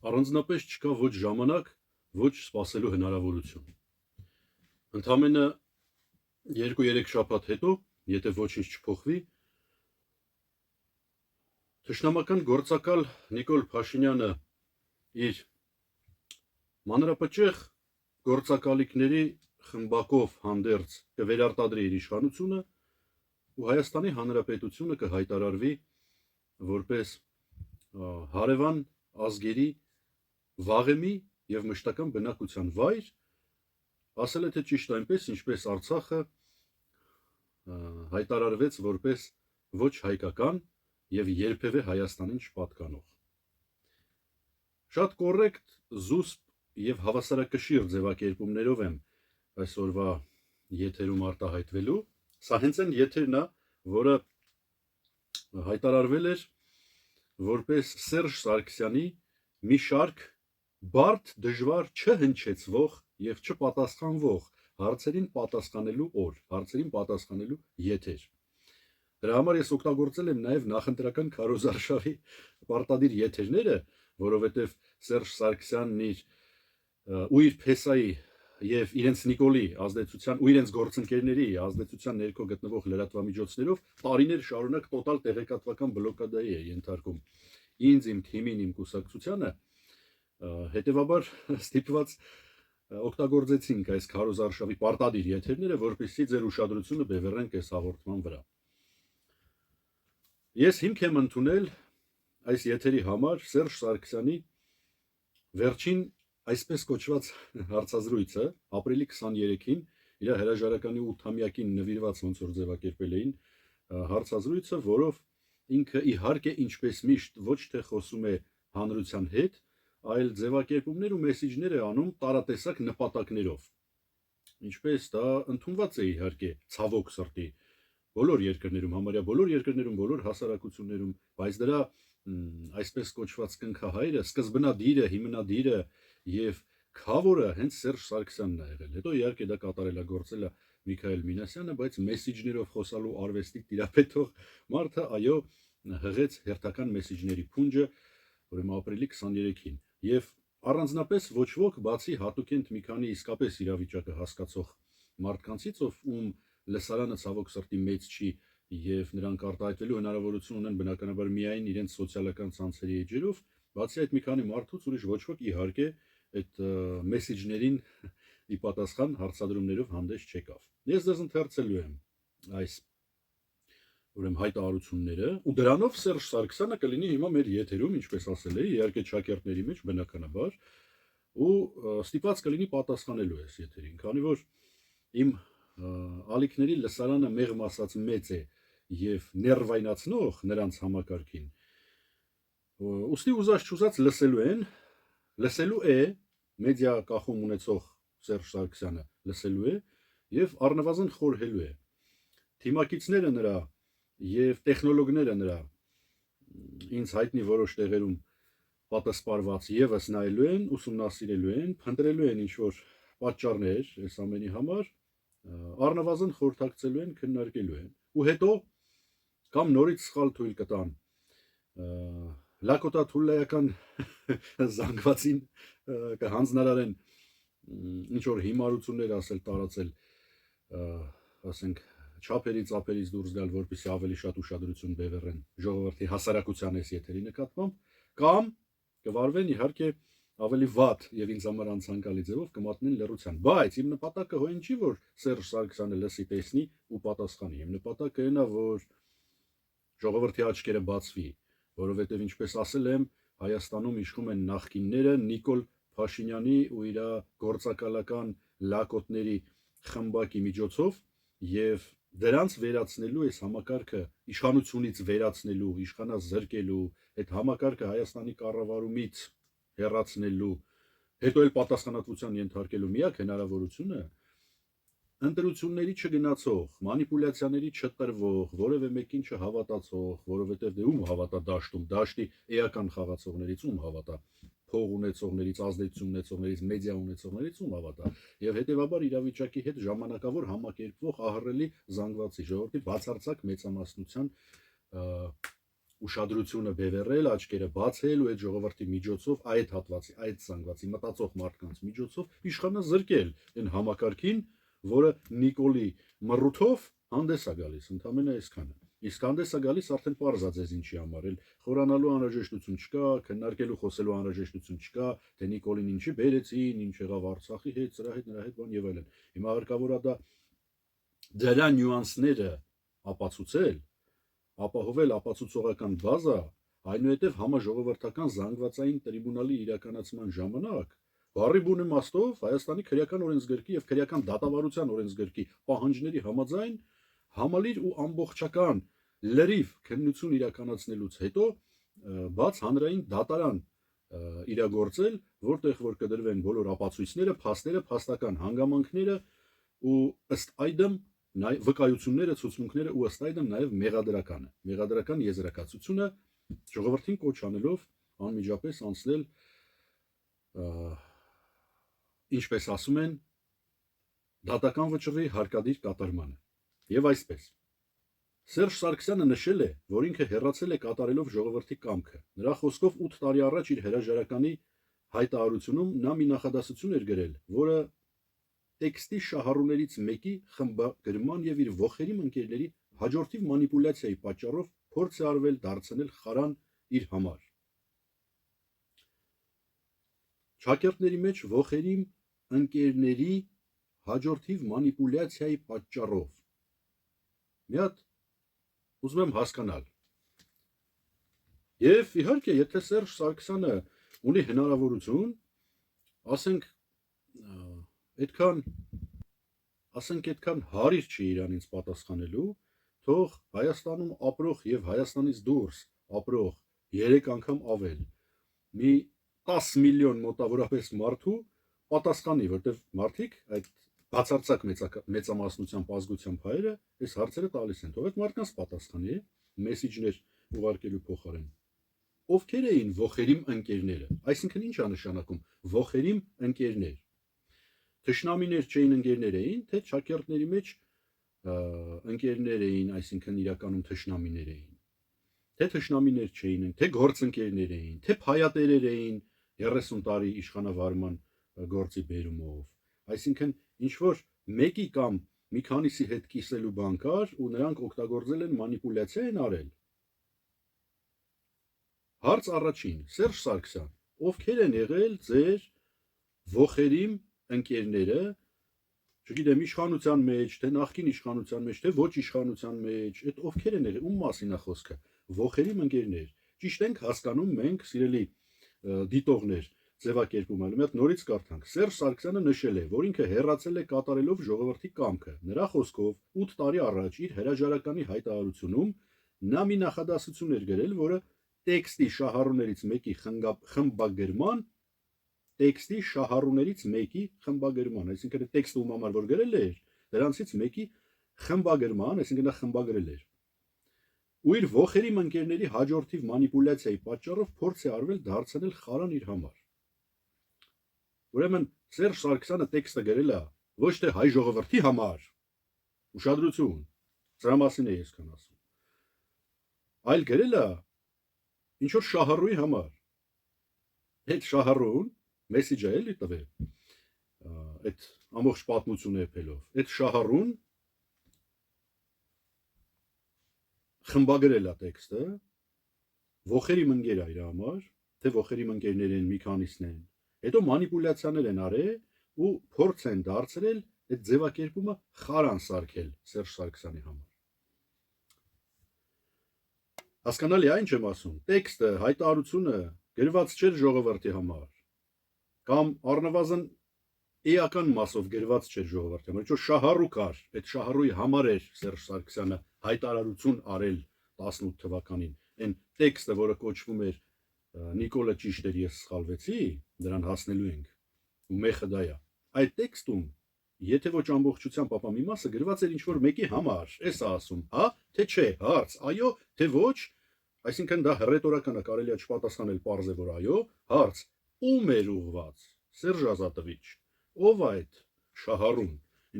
Առանձնապես չկա ոչ ժամանակ, ոչ սպասելու հնարավորություն։ Ընդամենը 2-3 շաբաթ հետո, եթե ոչինչ չփոխվի, թշնամական գործակալ Նիկոլ Փաշինյանը իր մանրապճեղ գործակալիքների խմբակով հանդերձ կվերարտադրի իր իշխանությունը ու Հայաստանի Հանրապետությունը կհայտարարվի որպես հարևան ազգերի վաղեմի եւ մշտական բնակության վայր, ասել է թե ճիշտ այնպես, ինչպես Արցախը հայտարարվեց որպես ոչ հայկական եւ երբևէ Հայաստանին չպատկանող։ Շատ կոռեկտ, զուսպ եւ հավասարակշիռ ձևակերպումներով եմ այսօրվա եթերում արտահայտվելու։ Սա հենց այն եթերն է, որը հայտարարվել էր որպես Սերժ Սարգսյանի մի շարք բարդ, դժվար, չհնչեցվող եւ չպատասխանվող հարցերին պատասխանելու օր, հարցերին պատասխանելու եթեր։ Դրա համար ես օգտագործել եմ նաև նախընտրական քարոզարշավի պարտադիր եթերները, որովհետև Սերժ Սարգսյանն իր փեսայի եւ իրենց Նիկոլի ազդեցության ու իրենց գործընկերների ազդեցության ներքո գտնվող լրատվամիջոցներով տարիներ շարունակ տոտալ տեղեկատվական բլոկադայի է ենթարկում ինձ, իմ թիմին, իմ կուսակցությանը, հետեւաբար ստիպված օգտագործեցինք այս քարոզարշավի պարտադիր եթերները, որպեսզի ձեր ուշադրությունը բևեռենք այս հաղորդման վրա։ Ես հիմք եմ ընդունել այս եթերի համար Սերժ Սարգսյանի վերջին այսպես կոչված հարցազրույցը ապրիլի 23-ին իր հրաժարականի 8-ամյակին նվիրված ոնց որ ձևակերպել էին հարցազրույցը, որով ինքը իհարկե ինչպես միշտ ոչ թե խոսում է հանրության հետ, այլ ձևակերպումներ ու մեսիջներ է անում տարատեսակ նպատակներով։ Ինչպես դա ընդունված է իհարկե ցավոք սրտի բոլոր երկրներում, համարյա բոլոր երկրներում, բոլոր հասարակություններում, բայց դրա այսպես կոչված կնքահայրը, սկզբնադիրը, հիմնադիրը եւ քավորը հենց Սերժ Սարգսյանն է եղել։ Հետո իհարկե դա կատարելագործել է Միքայել Մինասյանը, բայց մեսիջներով խոսալու արվեստի տիրապետող մարդը այո հղեց հերթական մեսիջների փունջը, ուրեմն ապրիլի 23-ին։ Եվ առանձնապես ոչ ոք բացի հատուկենտ մի քանի իսկապես իրավիճակը հասկացող մարդկանցից, ում լսարանը ցավոք սրտի մեծ չի եւ նրանք արտահայտվելու հնարավորություն ունեն բնականաբար միայն իրենց սոցիալական ցանցերի էջերով, բացի այդ մի քանի մարդուց ուրիշ ոչ ոք իհարկե այդ մեսիջներին ի պատասխան հարցադրումներով հանդես չեկավ։ Ես ձեզ ընթերցելու եմ այս ուրեմն հայտարարությունները ու դրանով Սերժ Սարգսյանը կլինի հիմա մեր եթերում, ինչպես ասել էի, իհարկե ճակերտների մեջ բնականաբար ու ստիպված կլինի պատասխանելու այս եթերին, քանի որ իմ ալիքների լսարանը մեղմ ասած մեծ է եւ ներվայնացնող նրանց համակարգին։ Ուստի ուզած չուզած լսելու է մեդիա կախում ունեցող Սերժ Սարգսյանը լսելու է եւ առնվազն խորհելու է։ Թիմակիցները նրա եւ տեխնոլոգները նրա ինձ հայտնի որոշ տեղերում պատասպարված եւս նայելու են, ուսումնասիրելու են, փնտրելու են ինչ որ պատճառներ այս ամենի համար, առնվազն խորհրդակցելու են, քննարկելու են։ Ու հետո կամ նորից սխալ թույլ կտան Լակոտա Թուլայական զանգվածին կհանձնարարեն ինչ որ հիմարություններ ասել, տարածել, ասենք չափերից ափերից դուրս գալ, որպեսզի ավելի շատ ուշադրություն բևեռեն ժողովրդի հասարակության այս եթերի նկատմամբ, կամ կվարվեն իհարկե ավելի վատ եւ ինձ համար անցանկալի ձևով կմատնեն լռության։ Բայց իմ նպատակը հո ինչի որ Սերժ Սարգսյանը լսի, տեսնի ու պատասխանի։ Իմ նպատակը այն է, որ ժողովրդի աչքերը բացվի, որովհետեւ ինչպես ասել եմ, Հայաստանում իշխում են նախկինները Նիկոլ Փաշինյանի ու իր գործակալական լակոտների խմբակի միջոցով եւ դրանց վերացնելու այս համակարգը իշխանությունից վերացնելու, իշխանազրկելու, այդ համակարգը Հայաստանի կառավարումից հեռացնելու, հետո էլ պատասխանատվության ենթարկելու միակ հնարավորությունը ընտրությունների չգնացող, մանիպուլյացիաների չտրվող, որևէ մեկին չհավատացող, որովհետև դե ում հավատա դաշտում, դաշտի էական խաղացողներից ում հավատա, փող ունեցողներից, ազդեցություն ունեցողներից, մեդիա ունեցողներից ում հավատա, եւ հետեւաբար իրավիճակի հետ ժամանակավոր համակերպվող ահռելի զանգվածի ժողովրդի բացարձակ մեծամասնության ուշադրությունը բևեռել, աչքերը բացել ու այդ ժողովրդի միջոցով, այդ հատվածի, այդ զանգվածի մտածող մարդկանց միջոցով իշխանը զրկել այն համակարգին, որը Նիկոլի մռութով հանդես է գալիս, ընդամենը այսքանը։ Իսկ հանդես է գալիս արդեն պարզ է ձեզ ինչի համար, էլ խորանալու անհրաժեշտություն չկա, քննարկելու խոսելու անհրաժեշտություն չկա, թե Նիկոլին ինչի բերեցին, ինչ եղավ Արցախի հետ, սրա հետ, նրա հետ, բան եւ այլն։ Հիմա հարկավոր է դա դրա նյուանսները ապացուցել, ապահովել ապացուցողական բազա, այնուհետև համաժողովրդական զանգվածային տրիբունալի իրականացման ժամանակ բառի բուն իմաստով Հայաստանի քրեական օրենսգրքի եւ քրեական դատավարության օրենսգրքի պահանջների համաձայն համալիր ու ամբողջական լրիվ քննություն իրականացնելուց հետո բաց հանրային դատարան իրագործել, որտեղ որ կդրվեն բոլոր ապացույցները, փաստերը, փաստական հանգամանքները ու ըստ այդմ վկայությունները, ցուցմունքները ու ըստ այդմ նաև մեղադրական եզրակացությունը ժողովրդին կոչ անելով անմիջապես անցնել ինչպես ասում են դատական վճռի հարկադիր կատարմանը։ Եվ այսպես Սերժ Սարգսյանը նշել է, որ ինքը հեռացել է կատարելով ժողովրդի կամքը։ Նրա խոսքով 8 տարի առաջ իր հրաժարականի հայտարարությունում նա մի նախադասություն էր գրել, որը տեքստի շահառուներից մեկի խմբագրման եւ իր ողերիմ ընկերների հաջորդիվ մանիպուլյացիայի պատճառով փորձ է արվել դարձնել խարան իր համար։ Շակերտների մեջ ողերիմ ընկերների հաջորդիվ մանիպուլյացիայի պատճառով։ Մի հատ ուզում եմ հասկանալ։ Եվ իհարկե, եթե Սերժ Սարգսյանը ունի հնարավորություն, ասենք այդքան հարիր չի իրանից պատասխանելու, թող Հայաստանում ապրող եւ Հայաստանից դուրս ապրող 3 անգամ ավել մի 10 միլիոն մոտավորապես մարդու պատասխանի, որտեղ մարդիկ այդ բացարձակ մեծամասնությամբ ազգությամբ հայերը այս հարցերը տալիս են, թող այդ մարդկանց պատասխանի մեսիջներ ուղարկելու փոխարեն։ Ովքեր էին ողերիմ ընկերները, այսինքն ինչ է նշանակում ողերիմ ընկերներ։ Թշնամիներ չէին, ընկերներ էին, թե շակերտների մեջ ընկերներ էին, այսինքն իրականում թշնամիներ էին։ Թե թշնամիներ չէին, թե գործընկերներ էին, թե փայատերեր էին 30 տարի իշխանավարման գործի բերումով։ Այսինքն ինչ որ մեկի կամ մի քանիսի հետ կիսելու բան կար ու նրանք օգտագործել են մանիպուլյացիա են արել։ Հարց առաջին, Սերժ Սարգսյան, ովքեր են եղել ձեր ողերիմ ընկերները, չգիտեմ, իշխանության մեջ, թե նախկին իշխանության մեջ, թե ոչ իշխանության մեջ, այդ ովքեր են եղել, ում մասին է խոսքը, ողերիմ ընկերներ։ Ճիշտ ենք հասկանում մենք, սիրելի դիտողներ, ձևակերպում այլ մի հատ նորից կարդանք։ Սերժ Սարգսյանը նշել է, որ ինքը հեռացել է կատարելով ժողովրդի կամքը։ Նրա խոսքով 8 տարի առաջ իր հրաժարականի հայտարարությունում նա մի նախադասություն էր գրել, որը տեքստի շահառուներից մեկի խմբագրման, այսինքն տեքստը ում համար որ գրել էր, դրանցից մեկի խմբագրման, այսինքն նա խմբագրել էր։ Ու իր ողերիմ ընկերների հաջորդիվ մանիպուլյացիայի պատճառով փորձ է արվել դարձնել խարան իր համար։ Ուրեմն Սերժ Սարգսյանը տեքստը գրել է ոչ թե հայ ժողովրդի համար, ուշադրություն, սրա մասին է ես քան ասում, այլ գրել է ինչ որ շահառուի համար։ Այդ շահառուն մեսիջը էլի տվել, այդ ամբողջ պատմությունը եփելով, այդ շահառուն խմբագրել է տեքստը, ողերիմ ընկեր է իր համար, թե ողերիմ ընկերներ են մի քանիսն են, հետո մանիպուլյացիաներ են արել ու փորձ են դարձրել այդ ձևակերպումը խարան սարքել Սերժ Սարգսյանի համար։ Հասկանալի է, ինչ եմ ասում, տեքստը, հայտարարությունը գրված չէր ժողովրդի համար, կամ առնվազն էական մասով գրված չէր ժողովրդի համար, ինչ որ շահառու կար, այդ շահառուի համար էր Սերժ Սարգսյանը հայտարարություն արել 18 թվականին, այն տեքստը, որը կոչվում էր Նիկոլը ճիշտ էր, ես սխալվեցի, դրան հասնելու ենք, ու մեխը դա է, այդ տեքստում, եթե ոչ ամբողջությամբ, ապա մի մասը գրված էր ինչ որ մեկի համար, էս է ասում, հա, թե չէ, հարց, այո, թե ոչ, այսինքն դա ռետորական է, կարելի է չպատասխանել, պարզ է, որ այո, հարց, ում էր ուղված, Սերժ Ազատովիչ, ով այդ շահառուն,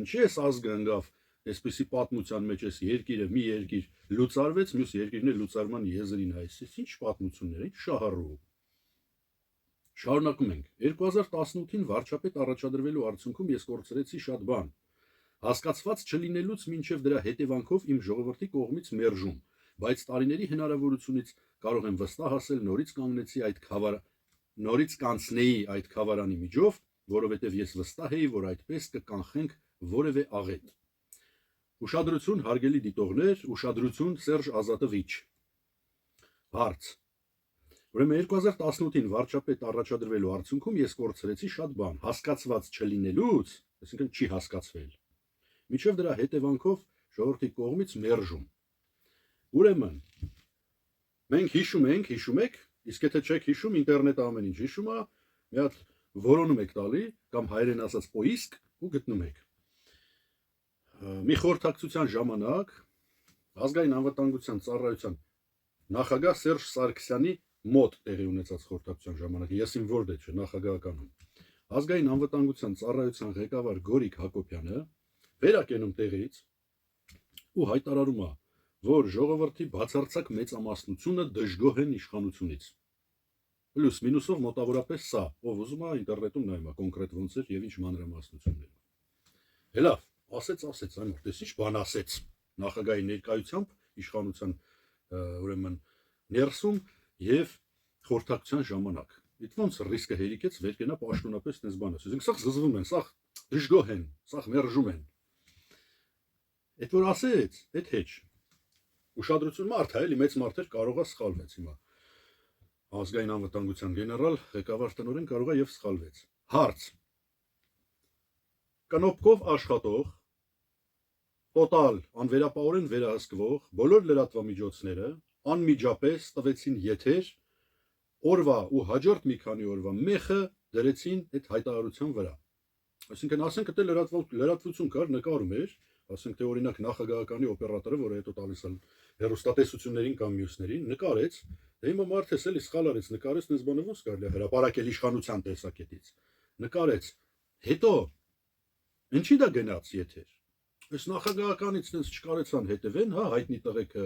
ինչի էս ազգը ընկավ այսպեսի պատմության մեջ էս երկիրը մի երկիր լուծարվեց, մյուս երկիրն է լուծարման եզրին հայցից։ Ինչ պատմություններ, ինչ շահառու։ Շարունակում ենք։ 2018-ին վարչապետ առաջադրվելու արդյունքում ես կորցրեցի շատ բան։ Հասկացված չլինելուց մինչև դրա հետևանքով իմ ժողովրդի կողմից մերժում, բայց տարիների հնարավորությունից կարող եմ վստահ ասել նորից կանցնեի այդ խավարանի միջով, որովհետև ես վստահ էի, որ այդպես կկանխենք որևէ աղետ։ Ուշադրություն հարգելի դիտողներ, ուշադրություն Սերժ Ազատովիչ։ Հարց. Ուրեմն 2018-ին վարչապետ առաջադրվելու արդյունքում ես կորցրեցի շատ բան, հասկացված չլինելուց, այսինքն չի հասկացվել, մինչև դրա հետևանքով ժողովրդի կողմից մերժում։ Ուրեմն մենք հիշում եք, իսկ եթե չեք հիշում, ինտերնետը ամեն ինչ հիշում է, մի հատ որոնում եք տալի կամ հայերեն ասած պոիսկ ու գտնում եք։ Մի խորհրդակցության ժամանակ ազգային անվտանգության ծառայության նախագահ Սերժ Սարգսյանի մոտ տեղի ունեցած խորհրդակցության ժամանակ, ես իմ որդ չէ, նախագահականում, ազգային անվտանգության ծառայության ղեկավար Գորիկ Հակոբյանը վերակենում տեղից ու հայտարարում է, որ ժողովրդի բացարձակ մեծամասնությունը դժգոհ են իշխանությունից։ Պլյուս մինուսով մոտավորապես սա, ով ուզում է ինտերնետում նայում է կոնկրետ ոնց էր եւ ինչ մանրամասնություններով։ Հելավ, ասեց, այն որտես ինչ բան ասեց նախագահի ներկայությամբ իշխանության ուրեմն ներսում եւ խորհրդակցության ժամանակ։ Իդ ոնց ռիսկը հերիկեց վեր կենա պաշտոնապես դες բան ասես։ Ինքս սա զզվում են, սա դժգոհ են, սա մերժում են։ Այդ որ ասեց, այդ հեչ։ Ուշադրություն մարդ է, էլի մեծ մարդեր կարող է սխալվեց հիմա։ Ազգային անվտանգության գեներալ ղեկավար տնօրեն կարող է եւ սխալվեց։ Հարց. Կնոպկով աշխատող տոտալ անվերապահորեն վերահսկվող բոլոր լրատվամիջոցները անմիջապես տվեցին եթեր օրվա ու հաջորդ մի քանի օրվա մեխը դրեցին այդ հայտարարության վրա։ Այսինքն ասենք դե լրատվություն կար, նկարում էր, ասենք թե օրինակ նախագահականի օպերատորը, որը հետո տալիս է հեռուստատեսություններին կամ մյուսներին, նկարեց, դե հիմա մարդը էլի սխալ արեց, նկարեց, դες բանը ոնց կարելի է հրապարակել իշխանության տեսակետից։ Նկարեց։ Հետո ինչի դա գնաց եթեր։ Այս նախագահականից դες չկարեցան հետևեն, հա, հայտնի տղեկը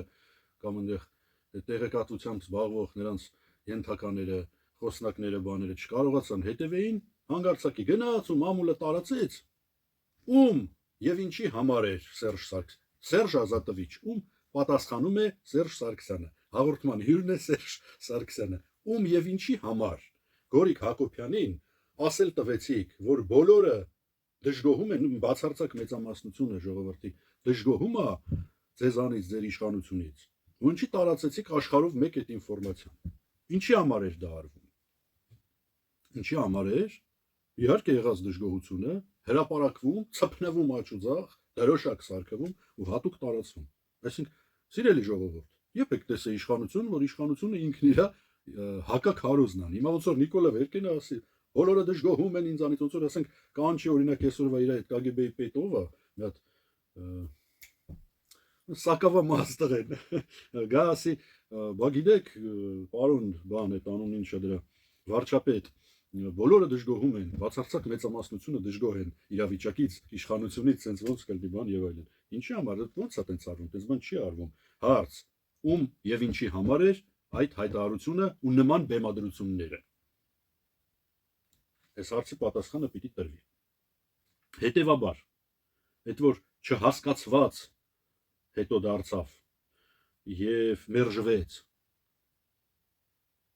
կամ այնտեղ տեղեկատվությամբ զբաղվող նրանց ենթակաները, խոսնակները, բաները չկարողացան հետևեին, հանգարցակի գնաց ու մամուլը տարածեց։ Ում եւ ինչի համար էր Սերժ Ազատովիչ, ում պատասխանում է Սերժ Սարգսյանը։ Հաղորդման հյուրն է Սերժ Սարգսյանը։ Ում եւ ինչի համար Գորիկ Հակոբյանին ասել տվեցիք, որ բոլորը դժգոհում են, բացարձակ մեծամասնությունը ժողովրդի դժգոհում է ձեզանից, ձեր իշխանությունից։ Ու ինչի տարածեցիք աշխարհով մեկ այդ ինֆորմացիան։ Ինչի համար էր դա արվում։ Ինչի համար էր։ Իհարկե եղած դժգոհությունը հրապարակվում, ցփնվում աճուձախ, դրոշակ սարքվում ու հատուկ տարածվում։ Այսինքն, սիրելի ժողովուրդ, եպեք տեսե իշխանություն, որ իշխանությունը ինքն իր հակաքարոզն է։ Հիմա ոնց որ Նիկոլա Վերկենը ասի, բոլորը դժգոհում են ինձանից, ոնց որ ասենք կանչի օրինակ այսօրվա իր այդ KGB-ի պետովը, մի հատ Սակավա մաստղեն, գա ասի, բա գիտեք, պարոն, բան այդ անուն ինչա դրա, վարչապետ, բոլորը դժգոհում են, բացարձակ մեծամասնությունը դժգոհ են իրավիճակից, իշխանությունից, sense ոնց կլինի բան եւ այլն։ Ինչի համար ոնց է տենց արվում, դες բան չի արվում։ Հարց. ում եւ ինչի համար էր այդ հայտարարությունը ու նման բեմադրությունները։ Այս հարցի պատասխանը պիտի տրվի։ Հետևաբար, այդ որ չհասկացված հետո դարձավ եւ մերժվեց։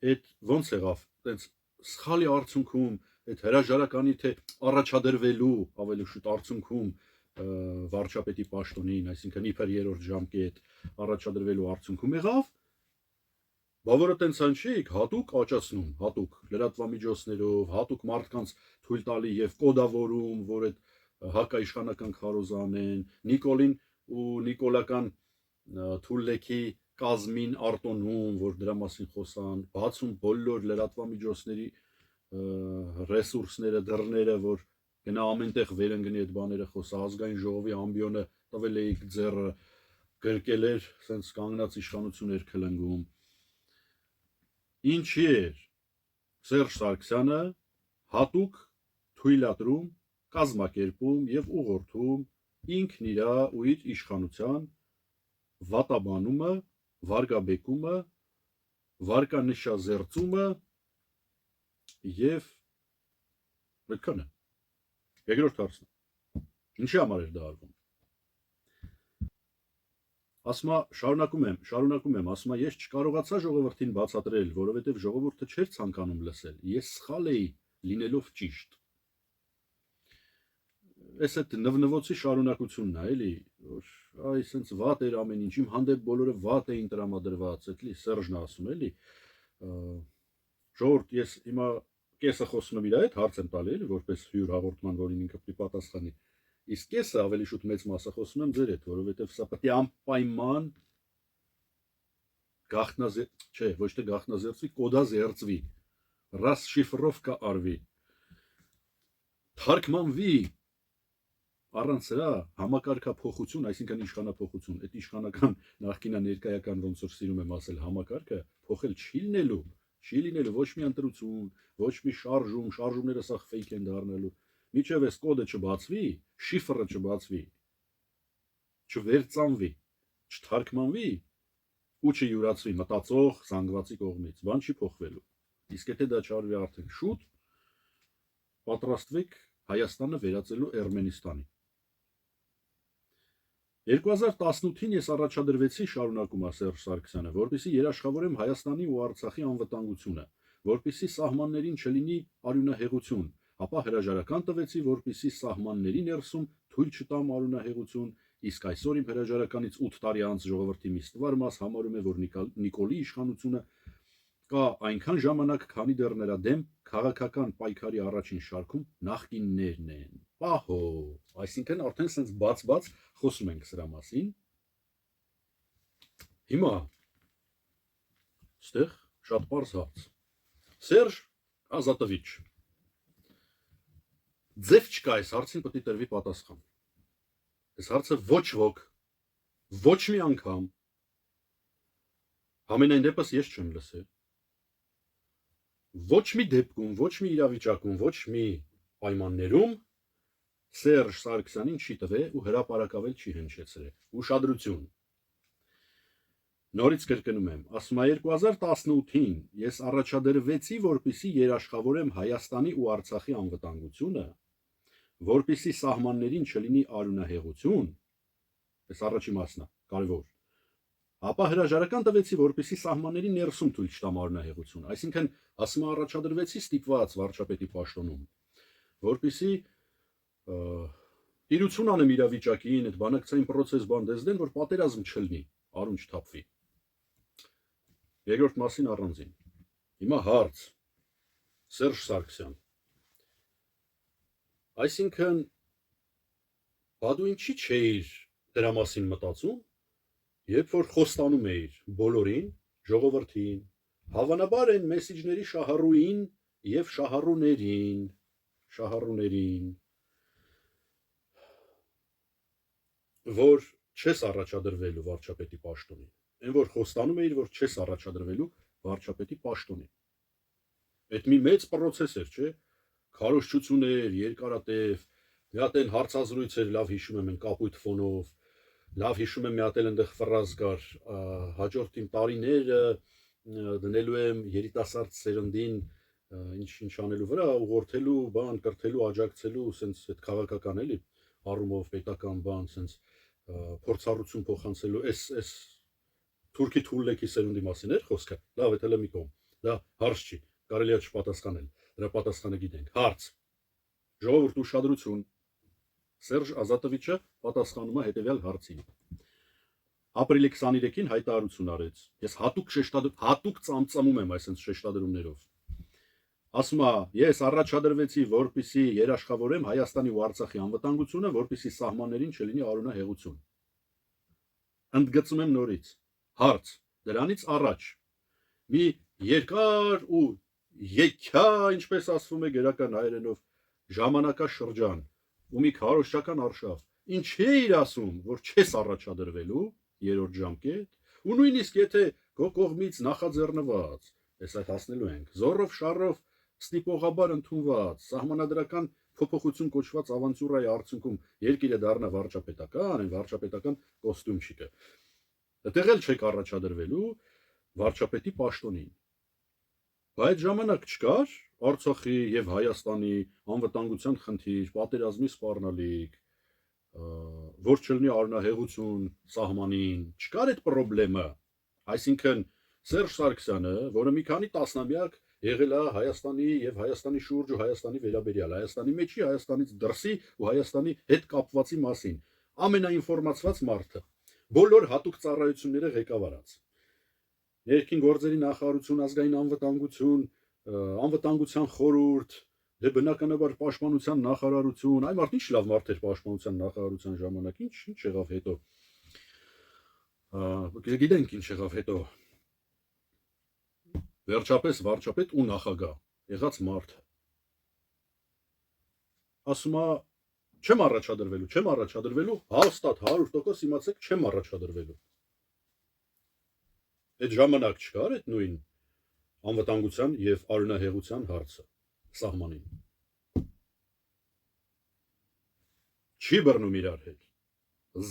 Այդ ոնց եղավ, տենց սխալի արդյունքում, այդ հրաժարականի թե առաջադրվելու ավելի շուտ արդյունքում վարչապետի պաշտոնին, այսինքն իբր երրորդ ժամկետ առաջադրվելու արդյունքում եղավ, բավարը տենց այն չի, հատուկ աճացնում, հատուկ լրատվամիջոցներով, հատուկ մարդկանց թույլ տալի եւ կոդավորում, որ այդ հակաիշխանական քարոզանեն, Նիկոլին ու նիկոլական թուլլեքի կազմին արտոնում, որ դրա մասին խոսան, բացում բոլոր լրատվամիջոցների ռեսուրսները, դռները, որ գնա ամենտեղ վերընկնի այդ բաները խոսա, ազգային ժողովի ամբիոնը տվել էիք ձեռը, գրկել էր, սենց կանգնած իշխանություն էր քլնգում։ Ինչի էր Սերժ Սարգսյանը հատուկ թույլատրում, կազմակերպում եւ ուղղորդում ինքն իր ու իր իշխանության վատաբանումը, վարգաբեկումը, վարկանշազերծումը եւ այդքանը։ Երկրորդ հարցն ինչի համար էր դա արվում։ Ասма շարունակում եմ, ասма ես չկարողացա ժողովրդին բացատրել, որովհետև ժողովուրդը չէր ցանկանում լսել։ Ես սխալ էի լինելով ճիշտ։ Այս այդ նվնվոցի շարունակությունն է, էլի, որ այ սենց վատ էր ամեն ինչ, իմ հանդեպ բոլորը վատ էին տրամադրված, էլի Սերժն ասում, էլի։ Ժողովուրդ, ես հիմա կեսը խոսում եմ իր հետ, հարց եմ տալի, էլի, որպես հյուր հաղորդման, որին ինքը պետք է պատասխանի։ Իսկ կեսը ավելի շուտ մեծ մասը խոսում եմ ձեր հետ, որովհետև սա պետք է անպայման չէ, ոչ թե գաղտնազերծվի, կոդազերծվի, ռասշիֆրովկա արվի, թարգմանվի, առանց սրա համակարգափոխություն, այսինքն իշխանափոխություն, այդ իշխանական նախկինա ներկայական ոնց որ սիրում եմ ասել համակարգը փոխել չի լինելու ոչ մի ընտրություն, ոչ մի շարժումները սա ֆեյք են դառնալու, միջև այս կոդը չբացվի, շիֆրը չբացվի, չվերծանվի, չթարգմանվի ու չյուրացվի մտածող զանգվածի կողմից, բան չի փոխվելու։ Իսկ եթե դա չարվի արդեն շուտ, պատրաստվեք Հայաստանը վերածելու Էրմենիստանի։ 2018-ին ես առաջադրվեցի, շարունակում է Սերժ Սարգսյանը, որպեսզի երաշխավորեմ Հայաստանի ու Արցախի անվտանգությունը, որպեսզի սահմաններին չլինի արյունահեղություն, ապա հրաժարական տվեցի, որպեսզի սահմանների ներսում թույլ չտամ արյունահեղություն, իսկ այսօր իմ հրաժարականից 8 տարի անց ժողովրդի մի ստվար մաս համարում է, որ Նիկոլի իշխանությունը կա այնքան ժամանակ, քանի դեռ նրա դեմ քաղաքական պայքարի առաջին շարքում նախկիններն են։ Պահո, այսինքն արդեն սենց բաց խոսում ենք սրա մասին։ Հիմա ստեղ շատ պարզ հարց։ Սերժ Ազատովիչ, ձև չկա այս հարցին պետք է տրվի պատասխան։ Այս հարցը ոչ ոք, ոչ մի անգամ, համենայն դեպս ես չեմ լսել։ Ոչ մի դեպքում, ոչ մի իրավիճակում, ոչ մի պայմաններում Սերժ Սարգսյանին չի տվել ու հրապարակավել չի հնչեցրել։ Ուշադրություն։ Նորից կրկնում եմ, ասում եմ 2018-ին ես առաջադրվեցի, որպեսզի երաշխավորեմ Հայաստանի ու Արցախի անվտանգությունը, որպեսզի սահմաններին չլինի արյունահեղություն, այս առաջի մասն է, կարևոր։ Ապա հրաժարական տվեցի, որպեսզի սահմանների ներսում թույլ չտամ արյունահեղություն, այսինքն ասում եմ առաջադրվեցի ստիպված վարչապետի պաշտոնում, որպեսզի տիրություն անեմ իրավիճակին, այդ բանակցային պրոցես բան դեզդեն, որ պատերազմ չլինի, արուն չթափվի։ Երկրորդ մասին առանձին։ Հիմա հարց։ Սերժ Սարգսյան։ Այսինքն բա դու ինչի չէիր դրա մասին մտածում, երբ որ խոստանում էիր բոլորին, ժողովրդին, հավանաբար այն մեսիջների շահառուին եւ շահառուներին, որ չես առաջադրվելու վարչապետի պաշտոնին, այն որ խոստանում էիր, որ չես առաջադրվելու վարչապետի պաշտոնին։ Այդ մի մեծ պրոցես էր, չէ՞։ Քարոզչություններ, երկարատև, մի հատ այն հարցազրույց էր, լավ հիշում եմ, այն կապույտ ֆոնով, լավ հիշում եմ, մի հատ էլ այնտեղ ֆրազ կար, հաջորդ իմ տարիները դնելու եմ երիտասարդ սերնդին ինչ անելու վրա, ուղղորդելու, բան, կրթելու, աջակցելու, սենց այդ քաղաքական էլի, առումով պետական բան, սենց փորձառություն փոխանցելու, այս թուրքի թուլլեքի սերունդի մասին էր խոսքը, լավ, այդ էլ մի կողմ, դա հարց չի, կարելի է չպատասխանել, դրա պատասխանը գիտենք։ Հարց։ Ժողովուրդ ուշադրություն։ Սերժ Ազատովիչը պատասխանում է հետևյալ հարցին։ Ապրիլի 23-ին հայտարարություն արեց։ Ես հատուկ ծամծամում եմ այսպես շեշտադրումներով։ Ասում է, ես առաջադրվեցի, որպեսզի երաշխավորեմ Հայաստանի ու Արցախի անվտանգությունը, որպեսզի սահմաններին չլինի արյունահեղություն։ Ընդգծում եմ նորից։ Հարց. դրանից առաջ մի երկար ու եկյա, ինչպես ասվում է գերական հայերենով, ժամանակաշրջան ու մի քարոզչական արշավ։ Ինչ էիր ասում, որ չես առաջադրվելու երրորդ ժամկետ, ու նույնիսկ եթե քո կողմից նախաձեռնված, այս այդ հասնելու ենք, զորով շարով ստիպողաբար ընդունված, սահմանադրական փոփոխություն կոչված ավանտյուրայի արդյունքում երկիրը դառնա վարչապետական, այն վարչապետական կոստյումչիկը։ Այդտեղ էլ չեք առաջադրվելու վարչապետի պաշտոնին։ Բայց ժամանակ չկար Արցախի եւ Հայաստանի անվտանգության խնդիր, պատերազմի սպառնալիք, որ չլինի արնահեղություն սահմանին, չկար այդ խնդրեմը։ Այսինքն Սերժ Սարգսյանը, որը մի քանի տասնամյակ եղել է Հայաստանի եւ Հայաստանի շուրջ ու Հայաստանի վերաբերյալ, Հայաստանի մեջի, Հայաստանից դրսի ու Հայաստանի հետ կապվածի մասին, ամենաինֆորմացված մարդը, բոլոր հատուկ ծառայությունները ղեկավարած։ Ներքին գործերի նախարարություն, ազգային անվտանգություն, անվտանգության խորհուրդ, դե բնականաբար պաշտպանության նախարարություն, այ մարդ ինչ լավ մարդ էր պաշտպանության նախարարության ժամանակ, ինչ եղավ հետո։ Գիտենք ինչ եղավ հետո։ Վերջապես վարչապետ ու նախագահ եղած մարդը։ Ասում է, չեմ առաջադրվելու, հաստատ 100% իմացեք, չեմ առաջադրվելու։ Այդ ժամանակ չկար այդ նույն անվտանգության եւ արյունահեղության հարցը սահմանին։ Չի բռնում իրար հետ,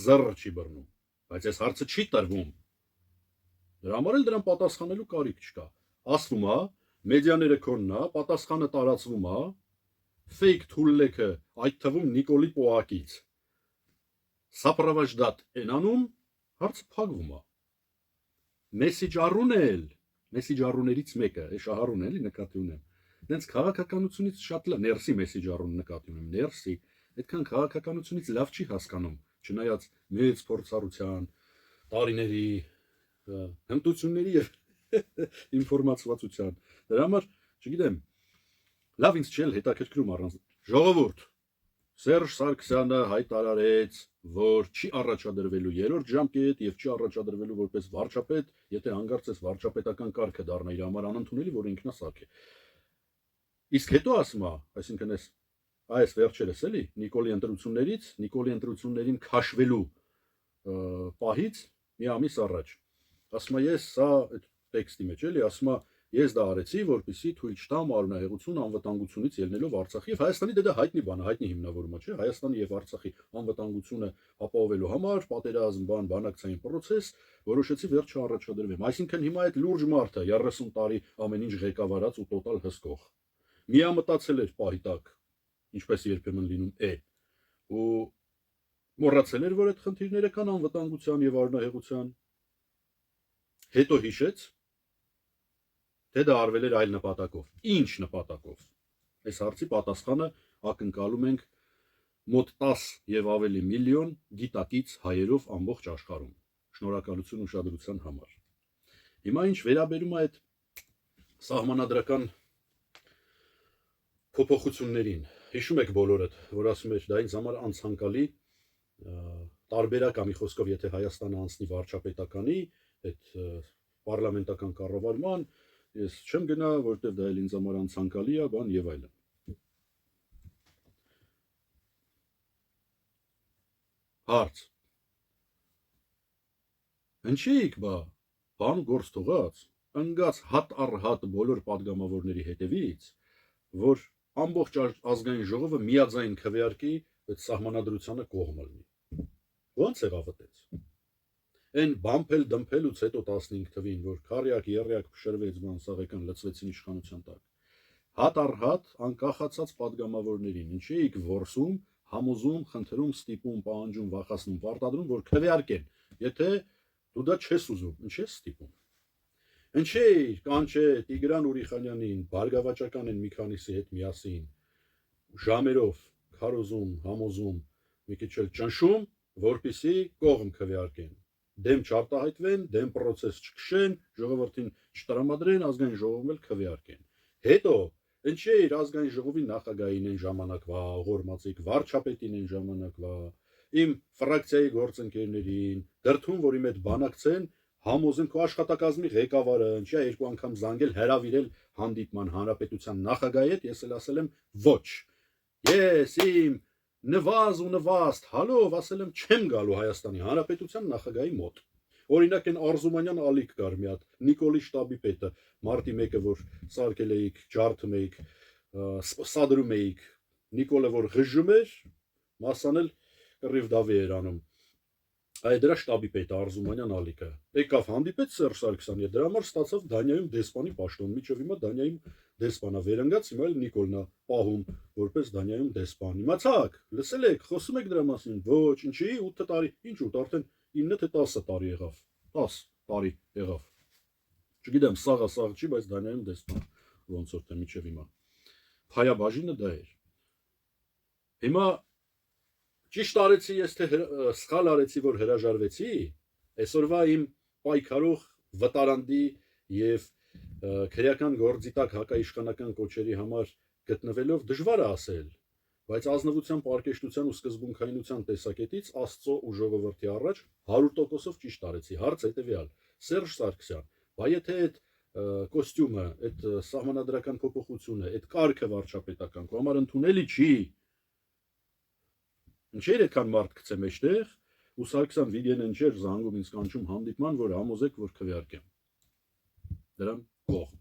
զռ չի բռնում, բայց այս հարցը չի տրվում։ Դրա համար էլ դրան պատասխանելու կարիք չկա։ Ասվում է, մեդիաները քոնն է, պատասխանը տարածվում է, fake թուլլեքը, այդ թվում Նիկոլի Պոակից։ Սապրավաժդատ են անում, հարցը փակվում է։ Մեսիջառուներից մեկը, Շահարուն էլի նկատի ունեմ։ Դենց քաղաքականությունից շատ լավ, ներսի մեսիջառուն նկատի ունեմ, ներսի, այդքան քաղաքականությունից լավ չի հասկանում, չնայած մեծ փորձառության, տարիների, հմտությունների եւ ինֆորմացվածության։ Դրա համար, չգիտեմ, լավ ինձ չէ հետաքրքրում առանց ժողովուրդ։ Սերժ Սարգսյանը հայտարարեց, որ չի առաջադրվելու երրորդ ժամկետ եւ չի առաջադրվելու որպես վարչապետ, եթե հանգարց այս վարչապետական կարգը դառնա իր համար անընդունելի, որ ինքնասարք է։ Իսկ հետո ասում է, այսինքն այս վերջերս էլի Նիկոլի ընտրություններին քաշվելու պահից մի ամիս առաջ։ Ասում է, ես սա տեքստի մեջ էլի, ասում է, ես դա արեցի, որպեսզի թույլ չտամ արյունահեղություն անվտանգությունից ելնելով Արցախի եւ Հայաստանի դա հայտնի բան է, հայտնի հիմնավորումը չէ, Հայաստանի եւ Արցախի անվտանգությունը ապահովելու համար պատերազմ, բանակցային process, որոշեցի վերջը առաջադրվեմ։ Այսինքն հիմա այդ լուրջ մարդը 30 տարի ամեն ինչ ղեկավարած ու տոտալ հսկող միամտածել էր պահի տակ, ինչպես երբեմն լինում է, ու մոռացել էր, որ այդ խնդիրները կան անվտանգության եւ արյունահեղության։ Հետո հիշեց, թե դա արվել էր այլ նպատակով։ Ինչ նպատակով։ Այս հարցի պատասխանը ակնկալում ենք մոտ 10 եւ ավելի միլիոն գիտակից հայերով ամբողջ աշխարհում։ Շնորհակալություն ուշադրության համար։ Հիմա ինչ վերաբերում է այդ սահմանադրական փոփոխություններին։ Հիշում եք բոլորդ, որ ասում եք, դա ինձ համար անցանկալի տարբերակ ամի խոսքով, եթե Հայաստանը անցնի վարչապետականի, այդ պարլամենտական կառավարման, ես չեմ գնա, որտեղ դա էլ ինձ համար անցանկալի է, բան եւ այլն։ Հարց. Ինչի՞ք բան գործ թողած, ընկած հատ առ հատ բոլոր падգամավորների հետևից, որ ամբողջ ազգային ժողովը միաձայն քվեարկի այդ սահմանադրությանը կողմ լինի։ Ոնց եղավ այդպես։ Այն բամփել դմփելուց հետո 15 թվին, որ քարյակ երյակ փշրվեց բան սաղեկան լծվեցին իշխանության տակ։ Հատ առ հատ անկախացած падգամավորներին, ինչի եք որսում, համոզում, խնդրում, ստիպում, պահանջում, վախացնում, պարտադրում, որ քվեարկեն, եթե դու դա չես ուզում, ինչ ես ստիպում։ Ինչի կանչե Տիգրան Ուրիխանյանին, բարգավաճական են մի քանիսի հետ միասին, ժամերով քարոզում, համոզում, մի քիչ էլ ճնշում, որպեսզի կողմ քվեարկեն, դեմ չարտահայտվեն, դեմ process չքշեն, ժողովրդին չտրամադրեն, ազգային ժողովում էլ քվեարկեն։ Հետո ինչի ազգային ժողովի նախագահին են ժամանակվա, ողորմածիկ վարչապետին են ժամանակվա, իմ ֆրակցիայի գործընկերներին, դրթում, որ իմ այդ բանակցեն, համոզեն քո աշխատակազմի ղեկավարը, ինչի է երկու անգամ զանգել, հրավիրել հանդիպման հանրապետության նախագահի հետ, ես էլ ասել եմ ոչ։ Ես իմ նվազ ու նվաստ հալով ասել եմ չեմ գալու Հայաստանի հանրապետության նախագահի մոտ։ Օրինակ այն Արզումանյան ալիք կար մի հատ, Նիկոլի շտաբի պետը, մարտի 1-ը, որ սարքել էիք, ջարդում էիք, սադրում էիք, Նիկոլը որ ղժում էր, Մասանել կռիվ դավի էր անում։ Այդ դրա շտաբի պետ Արզումանյան Ալիկը եկավ հանդիպեց Սերժ Սարգսյանի հետ, դրա համար ստացավ Դանիայում դեսպանի պաշտոն, միջև հիմա Դանիայում դեսպանա վերընկած, հիմա էլ Նիկոլն է պահում որպես Դանիայում դեսպան։ Իմացաք, լսել եք, խոսում եք դրա մասին։ Ոչ, ինչի 8 տարի, ինչ 8, արդեն 9 թե 10 տարի եղավ։ 10 տարի եղավ։ Չգիտեմ, սաղը չի, բայց Դանիայում դեսպան ոնց որ թե միջև հիմա։ Փայաբաժինը դա էր։ Հիմա ճիշտ արեցի ես թե սխալ արեցի որ հրաժարվեցի, այսօրվա իմ պայքարող վտարանդի եւ քրեական գործի տակ հակաիշխանական կոչերի համար գտնվելով դժվար է ասել, բայց ազնվության, պարկեշտության ու սկզբունքայնության տեսակետից Աստծո ու ժողովրդի առաջ 100%-ով ճիշտ արեցի։ Հարց հետեւյալ. Սերժ Սարգսյան, բա եթե այդ կոստյումը, այդ սահմանադրական փոփոխությունը, այդ կարգը վարչապետական կողմից համար ընդունելի չի, ինչեր եկան մարդ գցե մեջտեղ ու Սարգսյան Վիգենեն չէր զանգում ինձ կանչում հանդիպման, որ համոզեք, որ քվեարկեմ։ Դրան կողմ։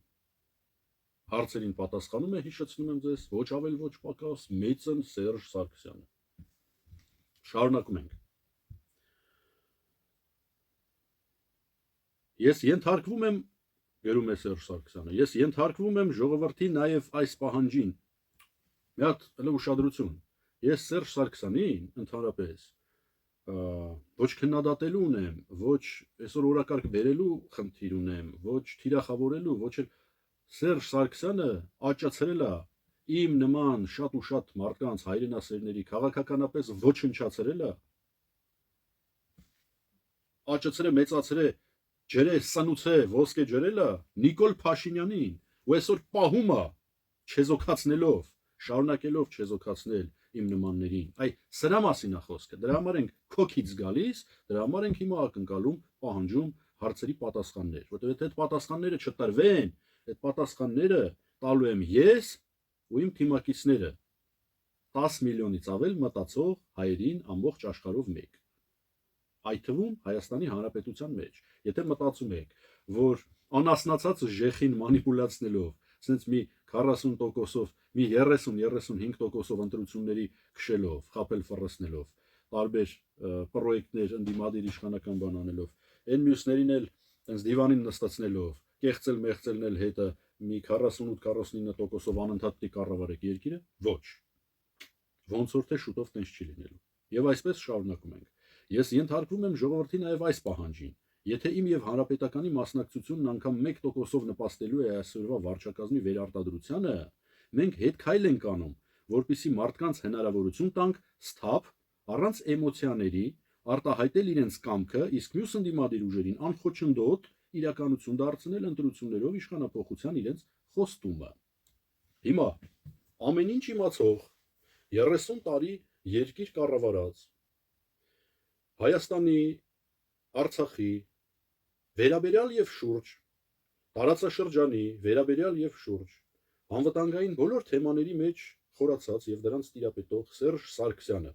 Հարցերին պատասխանում է, հիշեցնում եմ ձեզ, ոչ ավել ոչ պակաս, մեծն Սերժ Սարգսյանը։ Շարունակում ենք։ Ես ենթարկվում եմ, գրում է Սերժ Սարգսյանը, ես ենթարկվում եմ ժողովրդի նաև այս պահանջին։ Մի հատ ուշադրություն։ Ես Սերժ Սարգսյանին ընդհանրապես ոչ քննադատելու ունեմ, ոչ այսօր օրակարգ բերելու խնդիր ունեմ, ոչ թիրախավորելու, ոչ էլ Սերժ Սարգսյանը աճացրել է իմ նման շատ ու շատ մարդկանց հայրենասերների քաղաքականապես ոչնչացրել է, աճացրել, մեծացրել, ջրել, սնուցել, ոսկե ջրել է Նիկոլ Փաշինյանին, ու այսօր պահում է չեզոքացնելով, շարունակելով չեզոքացնել իմ նմաններին։ Այ սրա մասին է խոսքը։ Դրա համար ենք քոքից գալիս, դրա համար ենք հիմա ակնկալում, պահանջում հարցերի պատասխաններ, որտեղ եթե այդ պատասխանները չտրվեն, այդ պատասխանները տալու եմ ես ու իմ թիմակիցները 10 միլիոնից ավել մտածող հայերին ամբողջ աշխարհով մեկ։ Այդ թվում Հայաստանի Հանրապետության մեջ։ Եթե մտածում եք, որ անասնացած ժեխին մանիպուլացնելով, ասենց մի 40%-ով, մի 30-35%-ով ընտրությունների քշելով, խապել ֆռսնելով, տարբեր պրոյեկտներ ընդդիմադիր իշխանական բան անելով, այն մյուսներին էլ այնց դիվանին նստացնելով, կեղծել մեղծելնել հետը մի 48-49%-ով անընդհատ կառավարեք երկիրը, ոչ։ Ոնց որ թե շուտով տենց չի լինելու։ Եվ այսպես շարունակում ենք։ Ես ենթարկվում եմ ժողովրդի նաև այս պահանջին։ Եթե իմ եւ հանրապետականի մասնակցությունն անգամ 1%-ով նպաստելու է այսօրվա վարչակազմի վերարտադրությանը, մենք հետ քայլ ենք անում, որպիսի մարդկանց հնարավորություն տանք սթափ, առանց էմոցիաների, արտահայտել իրենց կամքը, իսկ մյուս ընդդիմադիր ուժերին անխոչնդոտ իրականություն դարձնել ընտրություններով իշխանապողության իրենց խոստումը։ Հիմա ամեն ինչ իմացող 30 տարի երկիր կառավարած Հայաստանի, Արցախի վերաբերյալ եւ շուրջ, տարածաշրջանի վերաբերյալ եւ շուրջ, անվտանգային բոլոր թեմաների մեջ խորացած եւ դրանց տիրապետող Սերժ Սարգսյանը։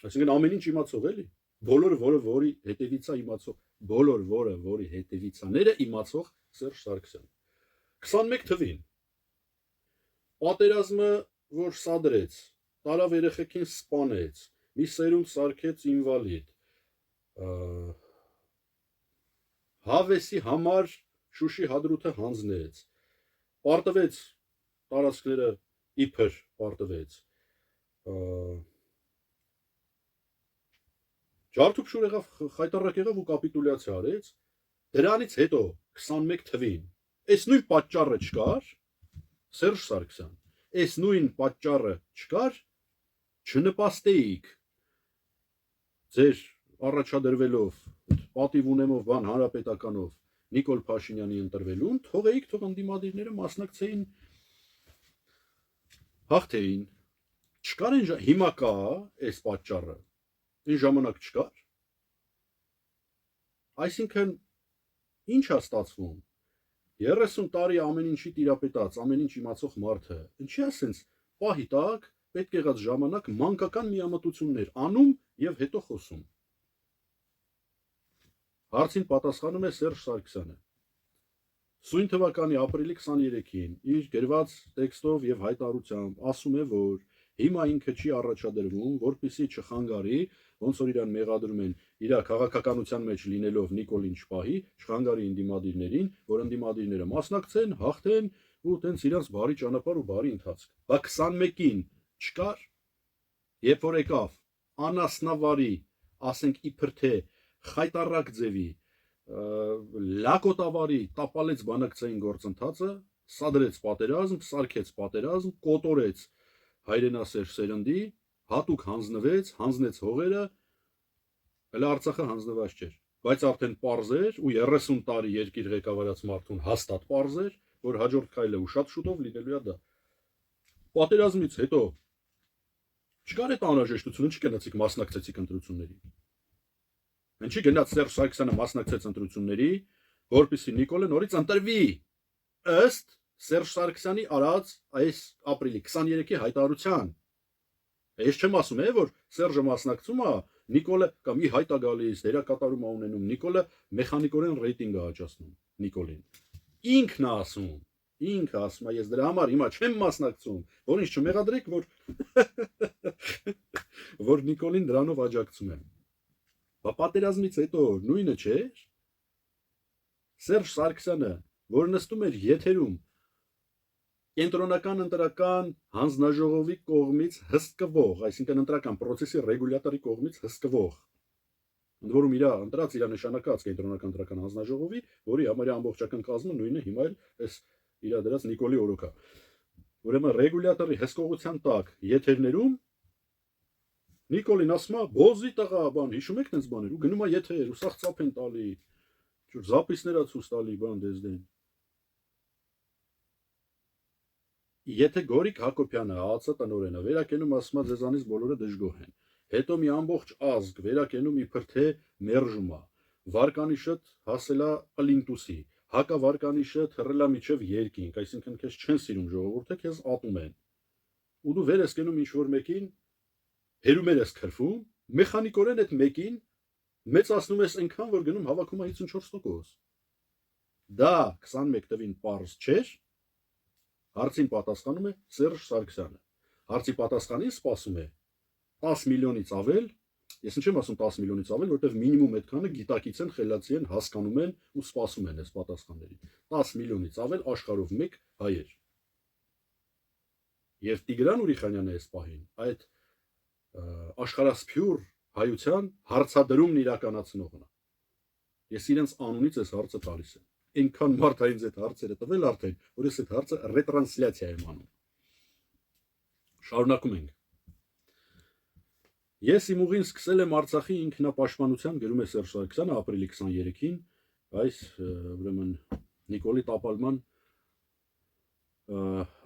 Այսինքն ամեն ինչ իմացող էլի, որի հետևից է իմացող, որի հետևիցաները իմացող Սերժ Սարգսյան։ 21 թվին պատերազմը, որ սադրեց, տարավ երեխեքին սպանեց, մի սերունդ սարքեց ինվալիդ, հավեսի համար Շուշի հադրութը հանձնեց, պարտվեց տարածքները իբր պարտվեց, ջարդուփշուր եղավ, խայտառակ եղավ ու կապիտուլյացիա արեց, դրանից հետո 21 թվին, այս նույն պատճառը չկար, Սերժ Սարգսյան, այս նույն պատճառը չկար, չնպաստեիք ձեր առաջադրվելով պատիվ ունեմով բան հանրապետականով Նիկոլ Փաշինյանի ընտրվելուն, թողեիք թող ընդդիմադիրները մասնակցեին հաղթեին։ Չկար այն հիմա կա այս պատճառը, այն ժամանակ չկար։ Այսինքն ինչ է ստացվում։ 30 տարի ամեն ինչի տիրապետած, ամեն ինչ իմացող մարդը, ինչի է սենց պահի տակ պետք եղած ժամանակ մանկական միամտություններ անում եւ հետո խոսում։ Հարցին պատասխանում է Սերժ Սարգսյանը։ Սույն թվականի ապրիլի 23-ին իր գրված տեքստով եւ հայտարարությամբ ասում է, որ հիմա ինքը չի առաջադրվում, որպիսի չխանգարի, ոնց որ իրան մեղադրում են իր քաղաքականության մեջ լինելով Նիկոլին չպահի, չխանգարի ինդիմադիրներին, որ ինդիմադիրները մասնակցեն, հաղթեն ու տենց իրանց բարի ճանապարհ ու բարի ընթացք։ Բա 21-ին չկար, երբ որ եկավ անասնավարի, ասենք իբր թե խայտարակ ձևի լակոտավարի տապալեց բանակցային գործընթացը, սադրեց պատերազմ, սարքեց պատերազմ, կոտորեց հայրենասեր սերնդի, հատուկ հանձնվեց, հանձնեց հողերը, հələ Արցախը հանձնված չէր, բայց արդեն պարզ էր ու 30 տարի երկիր ղեկավարած մարդուն հաստատ պարզ էր, որ հաջորդ քայլը ու շատ շուտով լինելու է դա։ Պատերազմից հետո չկար այդ անհրաժեշտությունը, չի գնացիք մասնակցեցիք ընտրություններին։ Ինչի գնաց Սերժ Սարգսյանը մասնակցեց ընտրությունների, որպեսզի Նիկոլը նորից ընտրվի ըստ Սերժ Սարգսյանի արած այս ապրիլի 23-ի հայտարարության։ Ես չեմ ասում, որ Սերժը մասնակցում է, Նիկոլը կամ ի հայտ է գալիս, դերակատարում է ունենում, Նիկոլը մեխանիկորեն ռեյտինգ է աճացնում Նիկոլին։ Ինքն է ասում, ինքը ասում է, ես դրա համար հիմա չեմ մասնակցում, որ ինձ չմեղադրեք, որ Նիկոլին դրանով աջակցում եմ։ Բա պատերազմից հետո նույնը չէր։ Սերժ Սարգսյանը, որ նստում էր եթերում կենտրոնական ընտրական հանձնաժողովի կողմից հսկվող, այսինքն ընտրական պրոցեսի ռեգուլյատորի կողմից հսկվող, ընդ որում իր ընտրած իր նշանակած կենտրոնական ընտրական հանձնաժողովի, որի համարյա ամբողջական կազմը նույնը հիմա էլ այս իր դրած Նիկոլի օրոքա։ Ուրեմն ռեգուլյատորի հսկողության տակ եթերներում Նիկոլին ասում է, բոզի տղա, բան, հիշում եք տենց բաներ, ու գնում է եթեր, ու սաղ ծափ են տալի, զապիսներ ցույց տալի, բան դեզդեն։ Եթե Գորիկ Հակոբյանը, ԱԱՑ տնօրենը, վերակենում ասում է, ձեզանից բոլորը դժգոհ են։ Հետո մի ամբողջ ազգ վերակենում իբր թե մերժում է։ Վարկանիշը հասել է Պլինտուսի, հակավարկանիշը թռել է միջև երկինք, այսինքն քեզ չեն սիրում ժողովուրդը, քեզ ատում են։ Ու դու վեր ես կենում ինչ-որ մեկին հերումեր ես քրվում, մեխանիկորեն այդ մեկին մեծացնում ես այնքան, որ գնում հավաքում է 54%։ Դա 21 տվին պարզ չէր, հարցին պատասխանում է Սերժ Սարգսյանը։ Հարցի պատասխանին սպասում է 10 միլիոնից ավել, ես ինչեմ ասում 10 միլիոնից ավել, որտեղ մինիմում այդքանը գիտակից են, խելացի են, հասկանում են ու սպասում են այս պատասխաններին։ 10 միլիոնից ավել աշխարհով մեկ հայեր։ Եվ Տիգրան Ուրիխանյանը այս պահին այդ աշխարհասփյուր հայության հարցադրումն իրականացնողն է։ Ես իրենց անունից այս հարցը տալիս եմ։ Այնքան մարդ այնց այդ հարցերը տվել արդեն, որ ես այդ հարցը ռետրանսլյացիա եմ անում։ Շարունակում ենք։ Ես իմ ուղին սկսել եմ Արցախի ինքնապաշտպանության, գրում է Սերժ Սարգսյանը ապրիլի 23-ին, այս ուրեմն Նիկոլի տապալման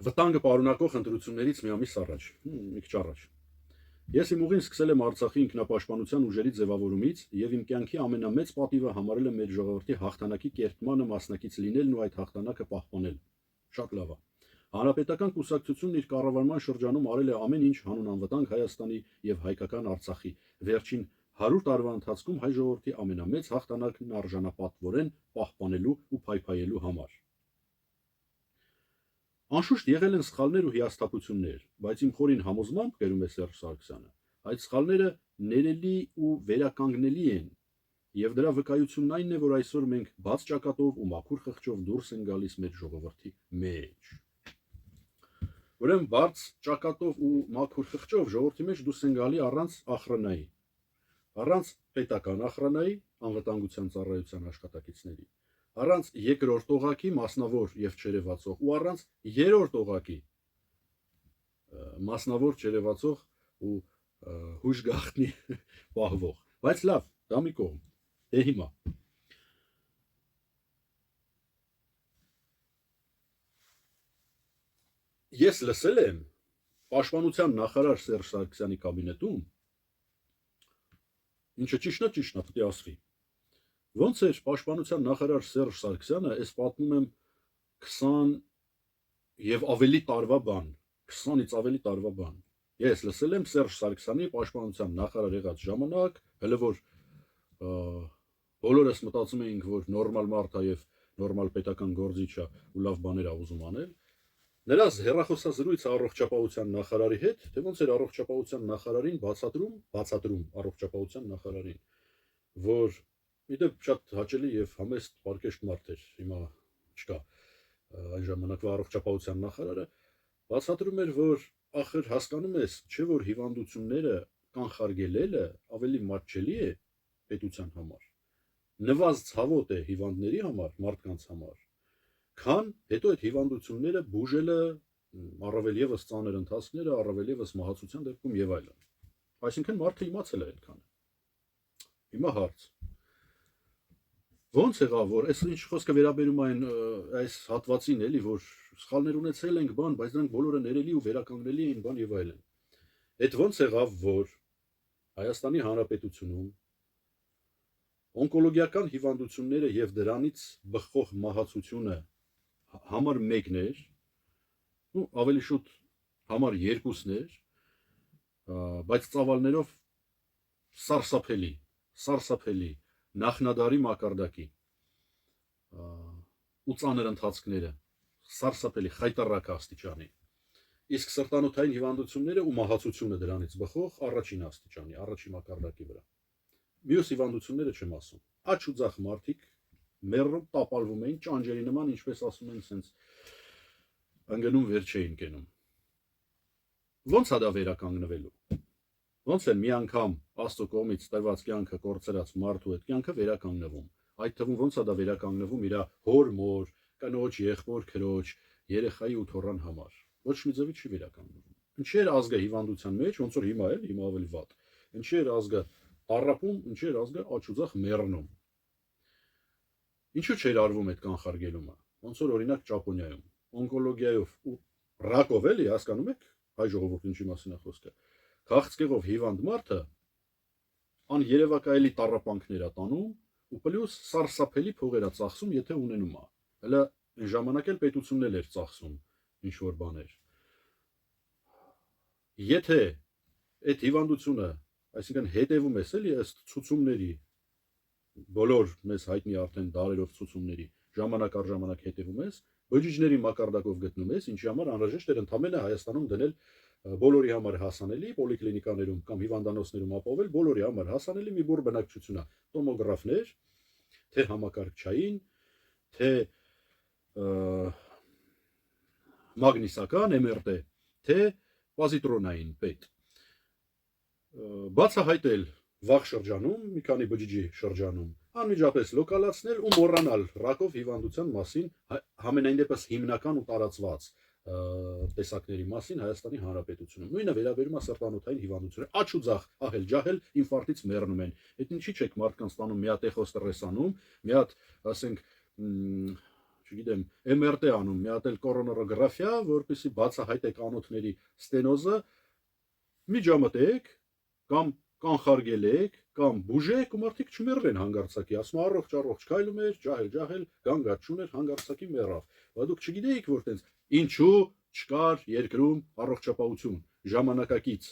վտանգը պարունակող ընտրություններից մի ամիս առաջ, մի քիչ առաջ։ Ես իմ ուղին սկսել եմ Արցախի ինքնապաշտպանության ուժերի ձևավորումից եւ իմ կյանքի ամենամեծ պատիվը համարել եմ մեր ժողովրդի հաղթանակի կերտմանը մասնակից լինելն ու այդ հաղթանակը պահպանել։ Շատ լավ է։ Հանրապետական կուսակցությունն իր կառավարման շրջանում արել է ամեն ինչ հանուն անվտանգ Հայաստանի եւ հայկական Արցախի։ Վերջին 100 տարվա ընթացքում հայ ժողովրդի ամենամեծ հաղթանակն արժանապատվորեն պահպանելու ու փայփայելու համար։ Անշուշտ եղել են սխալներ ու հիասթափություններ, բայց իմ խորին համոզմամբ, գրում է Սերժ Սարգսյանը, այդ սխալները ներելի ու վերականգնելի են, եւ դրա վկայությունն այն է, որ այսօր մենք բաց ճակատով ու մաքուր խղճով դուրս են գալիս մեր ժողովրդի մեջ։ Ուրեմն բաց ճակատով ու մաքուր խղճով ժողովրդի մեջ դուրս են գալի առանց ախրանայի, առանց պետական ախրանայի, անվտանգության ծառայության աշխատակիցների, առանց երկրորդ օղակի մասնավոր եւ չերևացող ու առանց երրորդ օղակի մասնավոր չերևացող ու հույժ գախտնի պահվող։ Բայց լավ, դա մի կողմ։ Դե հիմա ես լսել եմ պաշտպանության նախարար Սերժ Սարգսյանի կաբինետում, ինչը ճիշտ է, պետք է ասվի։ Ոնց էր պաշտպանության նախարար Սերժ Սարգսյանը, ես պատմում եմ 20 եւ ավելի տարվա բան, 20-ից ավելի տարվա բան։ Ես լսել եմ Սերժ Սարգսյանի պաշտպանության նախարար եղած ժամանակ, հələ որ բոլորս մտածում էինք, որ նորմալ մարդ է եւ նորմալ պետական գործիչ է ու լավ բաներ է ուզում անել, նրա հեռախոսազրույցը առողջապահության նախարարի հետ, թե ոնց էր առողջապահության նախարարին բացատրում առողջապահության նախարարին, որ իդեպ շատ հաճելի եւ համեստ պարկեշտ մարդ էր, հիմա չկա այն ժամանակվա առողջապահության նախարարը, բացատրում էր, որ ախր հասկանում ես, չէ որ հիվանդությունները կանխարգելելը ավելի մատչելի է պետության համար, նվազ ցավոտ է հիվանդների համար, մարդկանց համար, քան հետո այդ հիվանդությունները բուժելը, առավել եւս ծանր ընթացքները, առավել եւս մահացության դեպքում եւ այլն։ Այսինքն մարդը իմացել է այդքանը։ Հիմա հարց. ո՞նց եղավ, որ այս ինչ խոսքը վերաբերում այն այս հատվածին էլի, որ սխալներ ունեցել ենք բան, բայց դրանք բոլորը ներելի ու վերականգնելի էին բան եւ այլն։ Այդ ո՞նց եղավ, որ Հայաստանի Հանրապետությունում օնկոլոգիական հիվանդությունները եւ դրանից բխող մահացությունը համար 1-ն էր, ու ավելի շուտ համար 2-ն էր, բայց ծավալներով սարսափելի նախնադարի մակարդակի ու ծանր ընթացքները սարսափելի խայտառակ աստիճանի, իսկ սրտանոթային հիվանդությունները ու մահացությունը դրանից բխող առաջին աստիճանի, առաջի մակարդակի վրա։ Մյուս հիվանդությունները չեմ ասում։ Աչ ու ձախ մարդիկ մեռում, տապալվում էին ճանջերի նման, ինչպես ասում են, սենց ընկնում վեր չէին կենում։ Ոնց է դա վերականգնվելու։ Ոնց է մի անգամ Աստծո կողմից տրված կյանքը կորցրած մարդու այդ կյանքը վերականգնվում։ Այդ թվում ոնց է դա վերականգնվում իր հոր, մոր, կնոջ, եղբոր, քրոջ, երեխայի ու թոռան համար։ Ոչ մի ձևի չի վերականգնվում։ Ինչի էր ազգը հիվանդության մեջ, ոնց որ հիմա էլ, հիմա ավելի վատ։ Ինչի էր ազգը տառապում, ինչի էր ազգը աչուձախ մեռնում։ Ինչու չէր արվում այդ կանխարգելումը։ Ոնց որ օրինակ Ճապոնիայում օնկոլոգիայով ու ռակով էլի, հասկանում եք, հայ ժողովուրդ ինչի մասին է խոսքը։ Քաղցկեղով հիվանդ մարդը աներևակայելի տառապանքներ է տանում ու պլյուս սարսափելի փողեր է ծախսում, եթե ունենում է։ Հələ այն ժամանակ էլ պետությունն էլ էր ծախսում ինչ որ բաներ։ Եթե այդ հիվանդությունը, այսինքն հետևում ես էլի ըստ ցուցումների, բոլոր մեզ հայտնի արդեն դարերով ցուցումների, ժամանակ առ ժամանակ հետևում ես, բջիջների մակարդակով գտնում ես, ինչի համար անհրաժեշտ էր ընդամենը Հայաստանում դնել բոլորի համար հասանելի, պոլիկլինիկաներում կամ հիվանդանոցներում ապավել, բոլորի համար հասանելի մի բուռ բնակչություն է, տոմոգրաֆներ, թե համակարգչային, թե մագնիսական MRT, թե պազիտրոնային պետ։ Բացահայտել վաղ շրջանում, մի քանի բջիջի շրջանում, անմիջապես լոկալացնել ու մոռանալ ռակով հիվանդության մասին, համենայն դեպս հիմնական ու տարածված տեսակների մասին Հայաստանի Հանրապետությունում։ Նույնը վերաբերում է սրտանոթային հիվանդություններին։ Աչ ու ձախ, ահել-ջահել ինֆարկտից մեռնում են։ Այդ ինչի՞ չեք մարդկանց տանում մի հատ էխոստրեսանում, մի հատ, ասենք, չգիտեմ, MRT անում, մի հատ էլ կորոնարոգրաֆիա, որպեսզի բացահայտեք անոթների ստենոզը, միջամտեք կամ կանխարգելեք կամ բուժեք ու մարդիկ չմեռնեն հանգարցակի, ասում առողջ քայլում էր, ջահել, գանգատ չուներ, հանգարցակի մեռավ։ Բայց դուք չգիտեիք, որ տենց ինչու չկար երկրում առողջապահություն ժամանակակից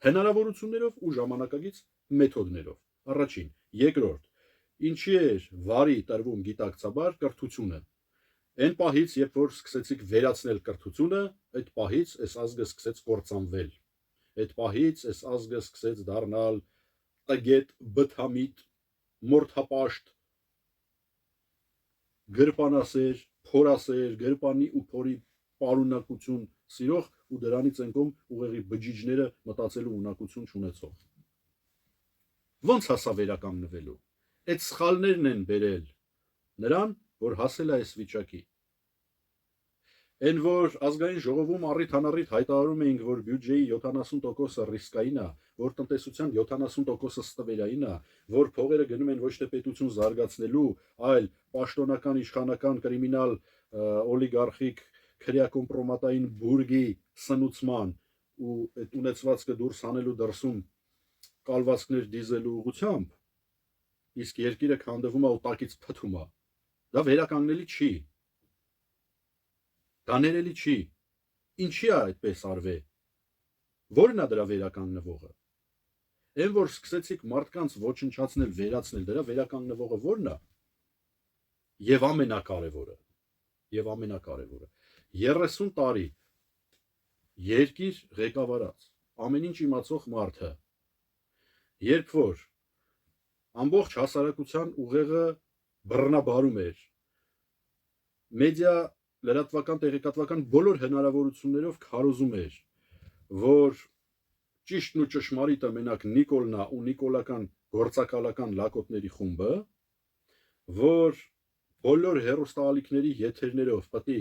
հնարավորություններով ու ժամանակակից մեթոդներով։ Առաջին, երկրորդ, ինչի էր վարի տրվում գիտակցաբար կրթությունը։ Այն պահից, երբ որ սկսեցիք վերացնել կրթությունը, այդ պահից այս ազգը սկսեց կործանվել։ Այդ պահից այս ազգը սկսեց դառնալ տգետ, բթամիտ, մորթապաշտ, գրպանասեր, փորասեր, գրպանի ու փորի պարունակություն սիրող ու դրանից ընկում ուղեղի բջիջները մտածելու ունակություն չունեցող։ Ոնց հասա վերականգնվելու։ Այդ սխալներն են բերել նրան, որ հասել է այս վիճակի։ Այն որ ազգային ժողովում առիթ-անառիթ հայտարարում էինք, որ բյուջեի 70%-ը ռիսկային է, որ տնտեսության 70%-ը ստվերային է, որ փողերը գնում են ոչ թե պետություն զարգացնելու, այլ պաշտոնական, իշխանական, կրիմինալ, օլիգարխիկ, քրեակոմպրոմատային բուրգի սնուցման ու այդ ունեցվածքը դուրս հանելու դրսում կալվածքներ դիզելու ուղղությամբ, իսկ երկիրը քանդվում է ու տակից փթում է։ Դա վերականգնելի չի։ Դա ներելի չի։ Ինչի է այդպես արվել։ Որն է դրա վերականգնվողը։ Այն որ սկսեցիք մարդկանց ոչնչացնել, վերացնել, դրա վերականգնվողը որն է։ եւ ամենակարևորը 30 տարի երկիր ղեկավարած ամեն ինչ իմացող մարդը, երբ որ ամբողջ հասարակության ուղեղը բռնաբարում էր, մեդիա լրատվական տեղեկատվական բոլոր հնարավորություններով քարոզում էր, որ ճիշտն ու ճշմարիտը մենակ Նիկոլն է ու նիկոլական գործակալական լակոտների խումբը, որ բոլոր հեռուստաալիքների եթերներով պետք է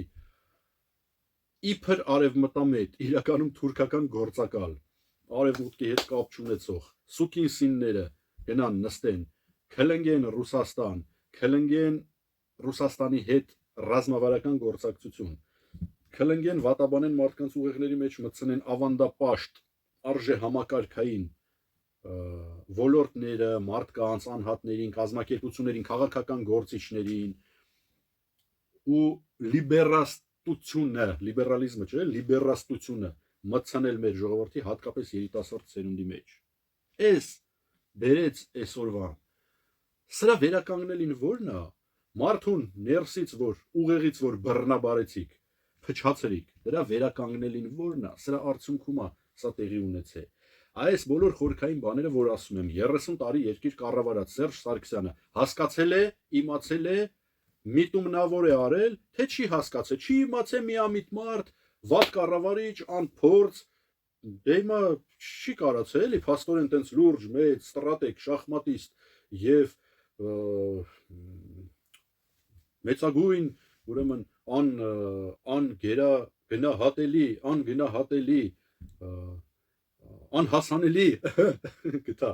իբր արևմտամետ, իրականում թուրքական գործակալ, արևմուտքի հետ կապ չունեցող սուկինսինները գնան նստեն, քլնգեն Ռուսաստան, քլնգեն Ռուսաստանի հետ ռազմավարական գործակցություն, քլնգեն վատաբանեն մարդկանց ուղեղների մեջ մտցնեն ավանդապաշտ, արժե համակարգային ոլորտները, մարդկանց, անհատներին, կազմակերպություններին, քաղաքական գործիչներին ու լիբերալիզմը չէ, լիբերաստությունը մտցնել մեր ժողովրդի հատկապես երիտասարդ սերունդի մեջ։ Էս բերեց այսօրվան։ Սրա վերականգնելին որն է։ Մարդուն ներսից որ ուղեղից որ բռնաբարեցիք, փչացրիք, դրա վերականգնելին որն է։ Սրա արդյունքում է սա տեղի ունեցել։ Այս բոլոր խորքային բաները, որ ասում եմ, 30 տարի երկիր կառավարած Սերժ Սարգսյանը հասկացել է, իմացել է, միտումնավոր է արել, թե չի հասկացել, չի իմացել միամիտ մարդ, վատ կառավարիչ, անփորձ, դե հիմա չի կարացել, էլի փաստորեն տենց լուրջ, մեծ, ստրատեգ, շախմատիստ եւ մեծագույն, ուրեմն անգնահատելի անհասանելի գտա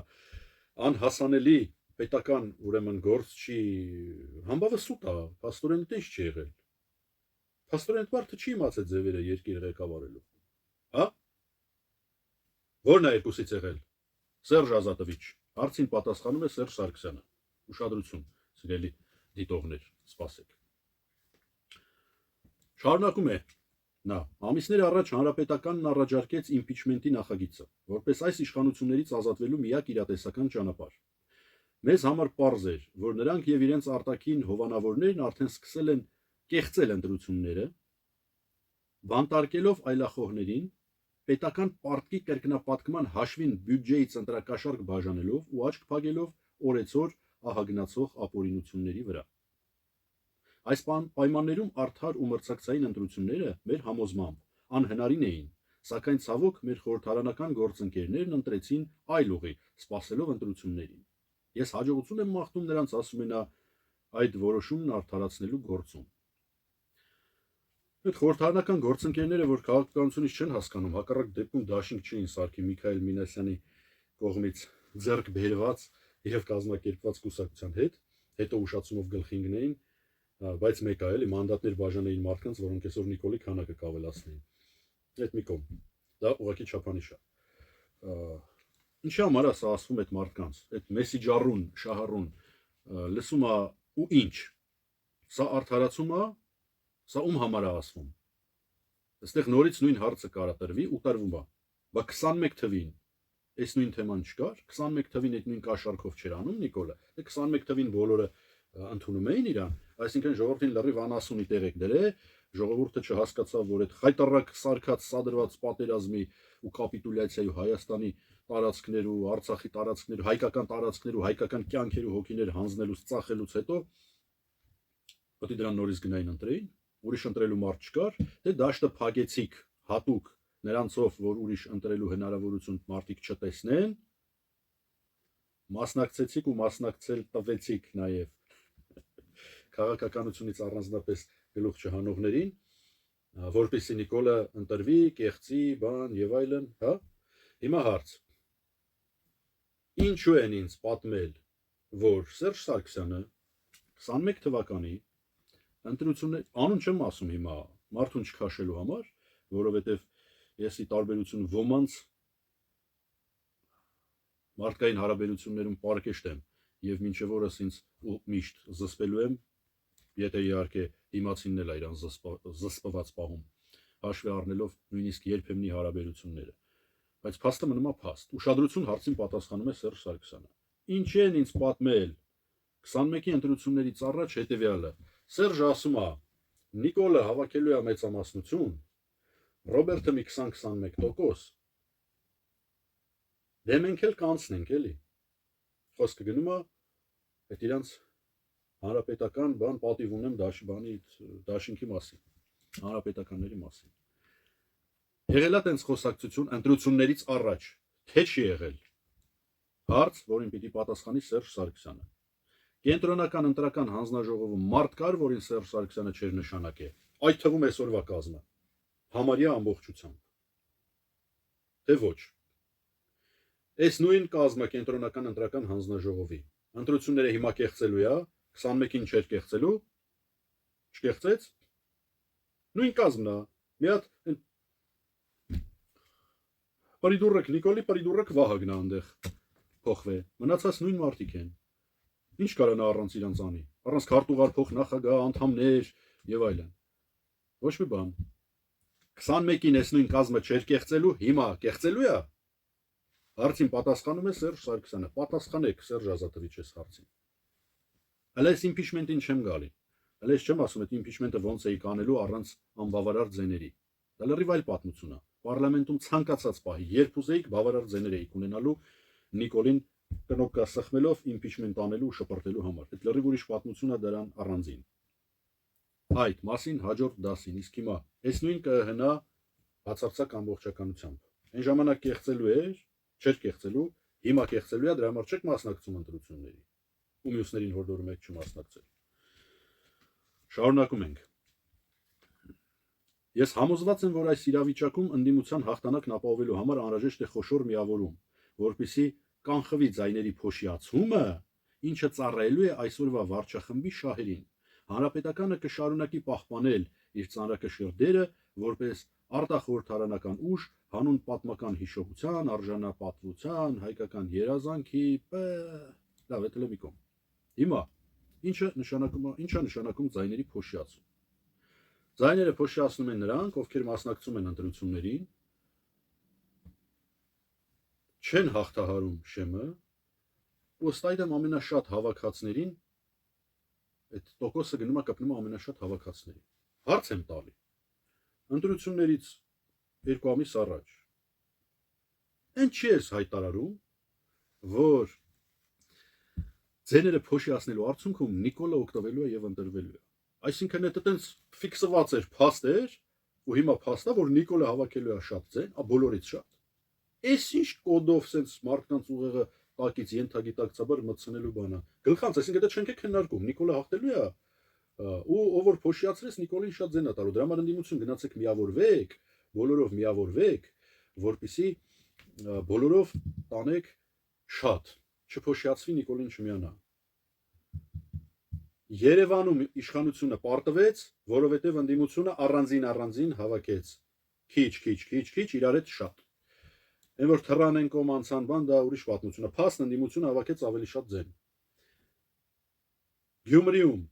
անհասանելի պետական ուրեմն գործ չի համբավը սուտ է, փաստորեն դե չի եղել, փաստորեն մարդը չի իմացել ձևերը երկիր ղեկավարելու, հա, որն է երկուսից եղել, Սերժ Ազատովիչ, հարցին պատասխանում է Սերժ Սարգսյանը, ուշադրություն, սիրելի դիտողներ, սպասեք, շարունակում է նա, ամիսներ առաջ հանրապետականն առաջարկեց իմպիչմենտի նախագիծը, որպես այս իշխանություններից ազատվելու միակ իրատեսական ճանապարհ։ Մեզ համար պարզ էր, որ նրանք եւ իրենց արտաքին հովանավորներն արդեն սկսել են կեղծել ընտրությունները, բանտարկելով այլախոհներին, պետական պարտքի կրկնապատկման հաշվին բյուջեից ընտրակաշառք բաժանելով ու աչք փակելով օրեցօր ահագնացող ապօրինությունների վրա։ Այս պայմաններում արդար ու մրցակցային ընտրությունները մեր համոզմամբ անհնարին էին, սակայն ցավոք մեր խորհրդարանական գործընկերներն ընտրեցին այլ ուղի, սպասելով ընտրություններին։ Ես հաջողություն եմ մաղթում նրանց, ասում են այդ որոշումն արդարացնելու գործում։ Այդ խորհրդարանական գործընկերները, որ քաղաքականությունից չեն հասկանում, հակառակ դեպքում դաշինք չէին սարքի Միքայել Մինասյանի կողմից ձեռք բերված եւ կազմակերպված կուսակցության հետ, հետո ուշացումով գլխի ընկնեին, բայց մեկ է, էլի մանդատներ բաժանեին մարդկանց, որոնք այսօր Նիկոլի քանակը կավելացնեին։ Այդ մի կողմ։ Դա ուղղակի չափանիշ է։ Ինչի համար է սա ասվում այդ մարդկանց, այդ մեսիջառուն, շահառուն, լսում է ու ինչ։ Սա արդարացում է, սա ում համար է ասվում։ Այստեղ նորից նույն հարցը կարա տրվի ու տրվում է։ Բա 21 թվին այս նույն թեման չկար, 21 թվին այդ նույն կաշառքով չէր անում Նիկոլը, 21 թվին բոլորը ընդունում էին իրան, այսինքն ժողովրդին լրիվ անասունի տեղ եք դրել, ժողովուրդը չհասկացավ, որ այդ խայտարակ սարքած սադրված պատերազմի ու կապիտուլյացիայի Հայաստանի տարածքներ ու Արցախի տարածքներ, հայկական տարածքներ ու հայկական կյանքեր ու հոգիներ հանձնելուց ծախելուց հետո պետք է դրան նորից գնային ընտրեին, ուրիշ ընտրելու մարդ չկար, դե դաշտը փակեցիք հատուկ նրանցով, որ ուրիշ ընտրելու հնարավորություն մարդիկ չտեսնեն, մասնակցեցիք ու մասնակցել տվեցիք նաև քաղաքականությունից առանձնապես գլուխ չհանողներին, որպեսզի Նիկոլը ընտրվի, կեղծի, բան եւ այլն, հա։ Հիմա հարց. ինչու են ինձ պատմել, որ Սերժ Սարգսյանը 21 թվականի ընտրություններ, անուն չեմ ասում հիմա, մարդուն չքաշելու համար, որովհետեւ եսի տարբերություն ոմանց մարդկային հարաբերություններում պարկեշտ եմ եւ մինչեւ օրս ինձ միշտ զսպելու եմ, եթե իհարկե դիմացինն էլ իրան զսպված պահում, հաշվի առնելով նույնիսկ երբեմնի հարաբերությունները, բայց փաստը մնում է փաստ։ Ուշադրություն հարցին պատասխանում է Սերժ Սարգսյանը։ Ինչ են ինձ պատմել 21-ի ընտրություններից առաջ հետեւյալը, Սերժը ասում է, Նիկոլը հավաքելու է մեծամասնություն, Ռոբերտը մի 20-21%, դե մենք էլ կանցնենք, էլի։ Խոսքը գնում է այդ իրանց հանրապետական բան պատիվ ունեմ դաշինքի մասին, հանրապետականների մասին։ Եղել է տենց խոսակցություն ընտրություններից առաջ, թե չի եղել։ Հարց, որին պիտի պատասխանի Սերժ Սարգսյանը։ Կենտրոնական ընտրական հանձնաժողովում մարդ կար, որին Սերժ Սարգսյանը չէր նշանակել, այդ թվում այսօրվա կազմը, համարյա ամբողջությամբ։ Թե ոչ։ Այս նույն կազմը կենտրոնական ընտրական հանձնաժողովի ընտրությունները հիմա կեղծելու է, 21-ին չէր կեղծելու, չկեղծեց։ Նույն կազմն է, մի հատ պարիդուրակ Նիկոլի պարիդուրակ Վահագնը այնտեղ փոխվե։ Մնացած նույն մարդիկ են։ Ինչ կարա նա առանց իրանց անի, առանց քարտուղար փոխնախագահ անդամներ եւ այլն։ Ոչ մի բան։ 21-ին այս նույն կազմը չէր կեղծելու, հիմա կեղծելու է։ Հարցին պատասխանում է Սերժ Սարգսյանը։ Պատասխանեք Սերժ Ազատովիչ այս հարցին։ Հələ այս իմպիչմենտին չեմ գալի։ Հələ ես չեմ ասում այդ իմպիչմենտը ոնց էի կանելու առանց անբավարար ձեների։ Դա լրիվ այլ պատմություն է։ Պարլամենտում ցանկացած պահի, երբ ուզեիք, բավարար ձեներ էիք ունենալու Նիկոլին կնոկկա սխմելով իմպիչմենտ անելու ու շպրտելու համար։ Այդ լրիվ ուրիշ պատմություն է դրան առանձին։ Այդ մասին հաջորդ դասին, իսկ հիմա այս նույն ԿՀՆ-ը բացարձակ ամբողջականությամբ։ Այն ժամանակ կեղծելու էր, չէր կեղծելու, հիմա կեղծելու է, դրա համար չեք մասնակցում ընտրությունների։ Ու մյուսներին հորդորում եք չմասնակցել։ Շարունակում ենք։ Ես համոզված եմ, որ այս իրավիճակում ընդդիմության հաղթանակն ապահովելու համար անհրաժեշտ է խոշոր միավորում, որպեսզի կանխվի ձայների փոշիացումը, ինչը ծառայելու է այսօրվա վարչախմբի շահերին։ Հանրապետականը կշարունակի պահպանել իր ծանրակշիռ դերը որպես արտախորհրդարանական ուժ, հանուն պատմական հիշողության, արժանապատվության, հայկական երազանքի, լավ է տելեմիկոմ։ Հիմա ինչա նշանակում ձայների փոշիացում։ Ձայները փոշիացնում են նրանք, ովքեր մասնակցում են ընտրություններին, չեն հաղթահարում շեմը, ու ըստ այդմ ամենաշատ հավաքածներին այդ տոկոսը գնում է կպնում ամենաշատ հավաքածներին։ Հարց եմ տալի։ Ընտրություններից 2 ամիս առաջ այն չի ես հայտարարում, որ ձեները փոշիացնելու արդյունքում Նիկոլը օգտվելու է եւ ընտրվելու է։ Այսինքն դա տենց ֆիքսված էր, փաստ էր, ու հիմա փաստա, որ Նիկոլը հավաքելու է շատ ձեն, բոլորից շատ։ Էս ինչ կոդով sense մարդկանց ուղեղը տակից ենթագիտակցաբար մտցնելու բանա։ Գլխանց, այսինքն դա չենք քննարկում, Նիկոլը հաղթելու է, ու ով որ փոշիացրեց Նիկոլին շատ ձեն է տալու։ Դրա համար ընդդիմություն գնացեք միավորվեք, բոլորով միավորվեք, որպեսզի բոլորով տանեք շատ, չփոշիացվի Նիկոլին չմիանա։ Երևանում իշխանությունը պարտվեց, որովհետև ընդդիմությունը առանձին հավաքեց քիչ իրար հետ շատ։ Այն որ թռան են կողմ անցան բան, դա ուրիշ պատմություն է։ Փաստն ընդդիմությունը հավաքեց ավելի շատ ձեն։ Գյումրիում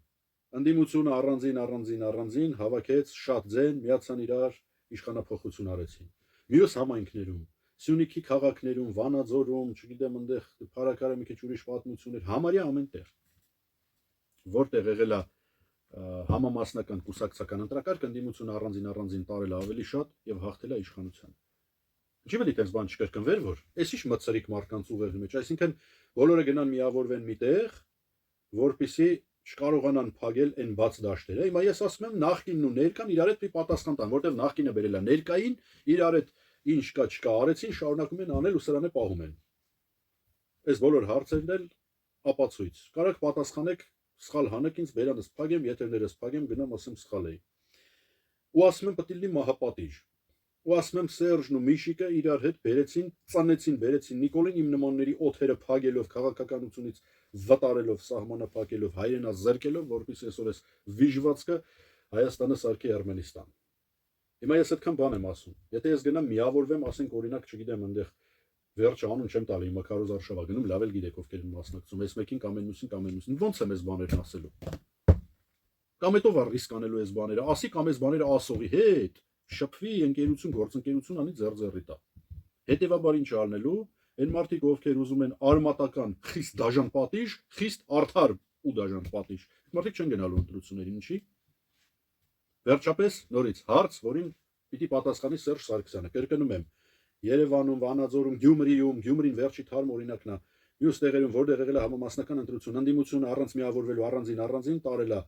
ընդդիմությունը առանձին հավաքեց շատ ձեն, միացան իրար, իշխանափոխություն արեցին։ Մյուս համայնքներում, Սյունիքի քաղաքներում, Վանաձորում, չգիտեմ, այնտեղ Փարաքարը մի քիչ ուրիշ պատմություններ, համարյա ամենտեղ, որտեղ եղել է համամասնական կուսակցական ընտրակարգ, ընդդիմությունը առանձին տարել ավելի շատ եւ հաղթել է իշխանությանը։ Ինչի՞ պետք է այդպես բան չկրկնվեր, որ այս ինչ մցրիկ մարդկանց ուղեղի մեջ, այսինքն բոլորը գնան միավորվեն միտեղ, որպեսզի չկարողանան փակել այն բաց դաշտերը։ Հիմա ես ասում եմ նախկինն ու ներկան իրար հետ մի պատասխան տան, որտեղ նախկինը բերել է ներկային, իրար հետ ինչ կա չկա արեցին, շարունակում են անել ու սրանը պահում են։ Այս բոլոր հարցերն էլ ապացույց։ Կարաք պատասխանեք, սխալ հանեք ինձ, բերանս փակեմ, եթերներս փակեմ, գնամ ասեմ սխալ էի։ Ու ասում եմ պետք է լինի մահապատիժ։ Ու ասում եմ Սերժն ու Միշիկը իրար հետ բերեցին, բերեցին Նիկոլին իմ նմանների օթերը փակելով, քաղաքականությունից վտարելով, սահմանը փակելով, հայրենա զրկելով, որպեսզի այսօր այս վիժվածքը Հայաստանը սարքի Արմենիստան։ Հիմա ես այդքան բան եմ ասում։ Եթե ես գնամ միավորվեմ, ասենք օրինակ, չգիտեմ, այնտեղ վերջը անուն չեմ տալի, հիմա Քարոզ Արշավա գնում, լավ էլ գիտեք ովքեր են մասնակցում, այս մեկին կամ այն մյուսին, ո՞նց եմ այս բաներն ասելու։ Կամ հետո վար ռիսկ անելու այս բաները, ասի կամ այս բաները ասողի հետ, շփվի ընկերություն, գործընկերություն անի ձեռ-ձեռի տա։ Հետևաբար ինչ անելու, այն մարդիկ, ովքեր ուզում են արմատական խիստ դաժան պատիժ, խիստ արդար ու դաժան պատիժ։ Մարդիկ չեն գնալու ընտրություններին, ինչի՞։ Վերջապես նորից հարց, որին պիտի պատասխանի Սերժ Սարգսյանը։ Կրկնում եմ, Երևանում, Վանաձորում, Գյումրին վերջի թարմ օրինակն է։ Մյուս տեղերում, որտեղ եղել է համամասնական ընտրություն, ընդդիմությունը առանց միավորվելու առանձին տարել է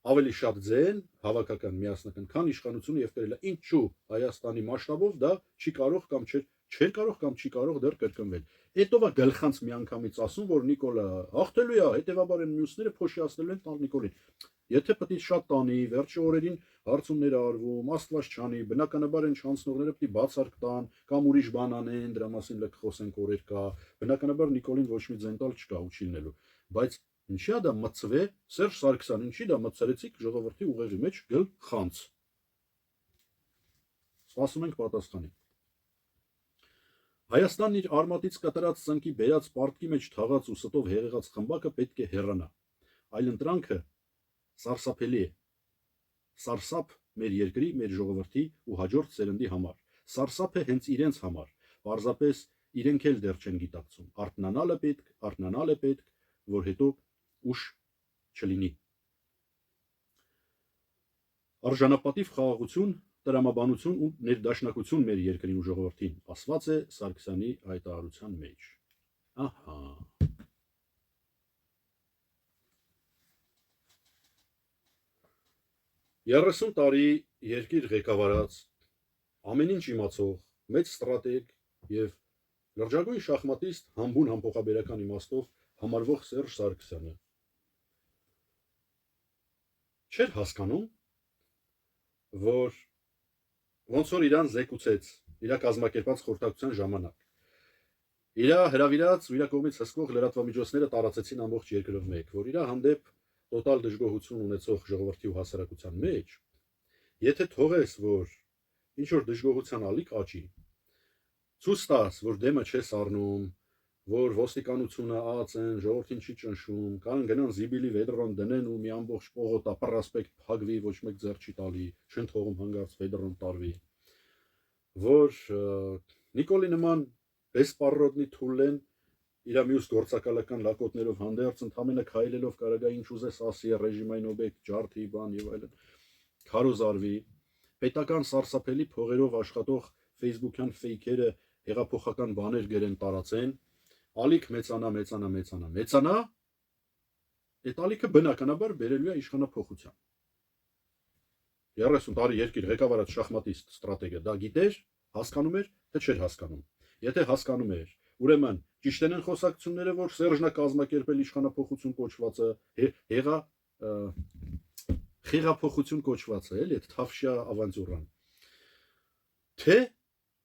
ավելի շատ ձեն, հավաքական, միասնական, քան իշխանությունը եւ կրել է։ Ինչու Հայաստանի մասշտաբով դա չի կարող կամ չէր կարող կամ չի կարող դեռ կրկնվել։ Հետո է գլխանց միանգամից ասում, որ Նիկոլը հաղթելու է, հետեւաբար են մյուսները փոշիացնելու են տան Նիկոլին։ Եթե պետք է շատ տանի, վերջի օրերին հարցումներ արվում, Աստված չանի, բնականաբար են չանցնողները պետք է բացարկ տան կամ ուրիշ բան անեն, դրա մասին լեկ խոսենք օրեր կա։ Բնականաբար Նիկոլին ոչ մի ձեն տալ չկա ու չի լինելու, բայց ինչի՞ դա մցվե Սերժ Սարգսյան, ինչի՞ դա մցրեցիք ժողովրդի ուղեղի մեջ գլխանց։ Սպասում ենք պատասխանի։ Հայաստանն իր արմատից կտրած ծնկի բերած պարտքի մեջ թաղած ու ստով հեղեղած խմբակը պետք է հեռանա։ Այլ ընտրանքը սարսափելի է։ Սարսափ մեր երկրի, մեր ժողովրդի ու հաջորդ սերնդի համար։ Սարսափ է հենց իրենց համար։ Պարզապես իրենք էլ դեռ չեն գիտակցում։ Արթնանալ է պետք, որ հետո ուշ չլինի։ Արժանապատիվ խաղաղություն, տրամաբանություն ու ներդաշնակություն մեր երկրին ու ժողովրդին, ասված է Սարգսյանի հայտարարության մեջ։ Ահա։ Երեսուն տարի երկիր ղեկավարած, ամեն ինչ իմացող, մեծ ստրատեգ եւ լրջագույն շախմատիստ համբուն համփոխաբերական իմաստով համարվող Սերժ Սարգսյանը չէր հասկանում, որ ոնց որ իրան զեկուցեց իր կազմակերպած խորհրդակցության ժամանակ։ Իր հրավիրած ու իր կողմից հսկող լրատվամիջոցները տարածեցին ամբողջ երկրով մեկ, որ իր հանդեպ տոտալ դժգոհություն ունեցող ժողովրդի ու հասարակության մեջ, եթե թողես, որ ինչ որ դժգոհության ալիք աճի, ցույց տաս, որ դեմը չես առնում, որ ոստիկանությունը ածեն, ժողովրդին չի ճնշում, կան գնան զիբիլի վեդրոն դնեն ու մի ամբողջ պողոտա պրոսպեկտ փակվի, ոչ մեկ ձեռ չի տալի, չեն թողում հանգարց վեդրոն տարվի, որ Նիկոլի նման բեսպարոդնի թուլեն իր մյուս գործակալական լակոտներով հանդերձ ընդամենը քայլելով կարագա ինչ ուզես ասի, ռեժիմային օբյեկտ, ջարդի, բան եւ այլն, քարոզարվի, պետական սարսափելի փողերով աշխատող ֆեյսբուքյան ֆեյքերը հեղափոխական բաներ գրեն տարածեն, ալիք մեծանա, այդ ալիքը բնականաբար բերելու է իշխանափոխության։ 30 տարի երկիր ղեկավարած շախմատիստ ստրատեգը դա գիտեր, հասկանում էր, թե չէր հասկանում։ Եթե հասկանում էր, ուրեմն ճիշտ են խոսակցությունները, որ Սերժն է կազմակերպել իշխանափոխություն կոչվածը, խեղափոխություն կոչվածը, էլի այդ թավշյա ավանտյուրան։ Թե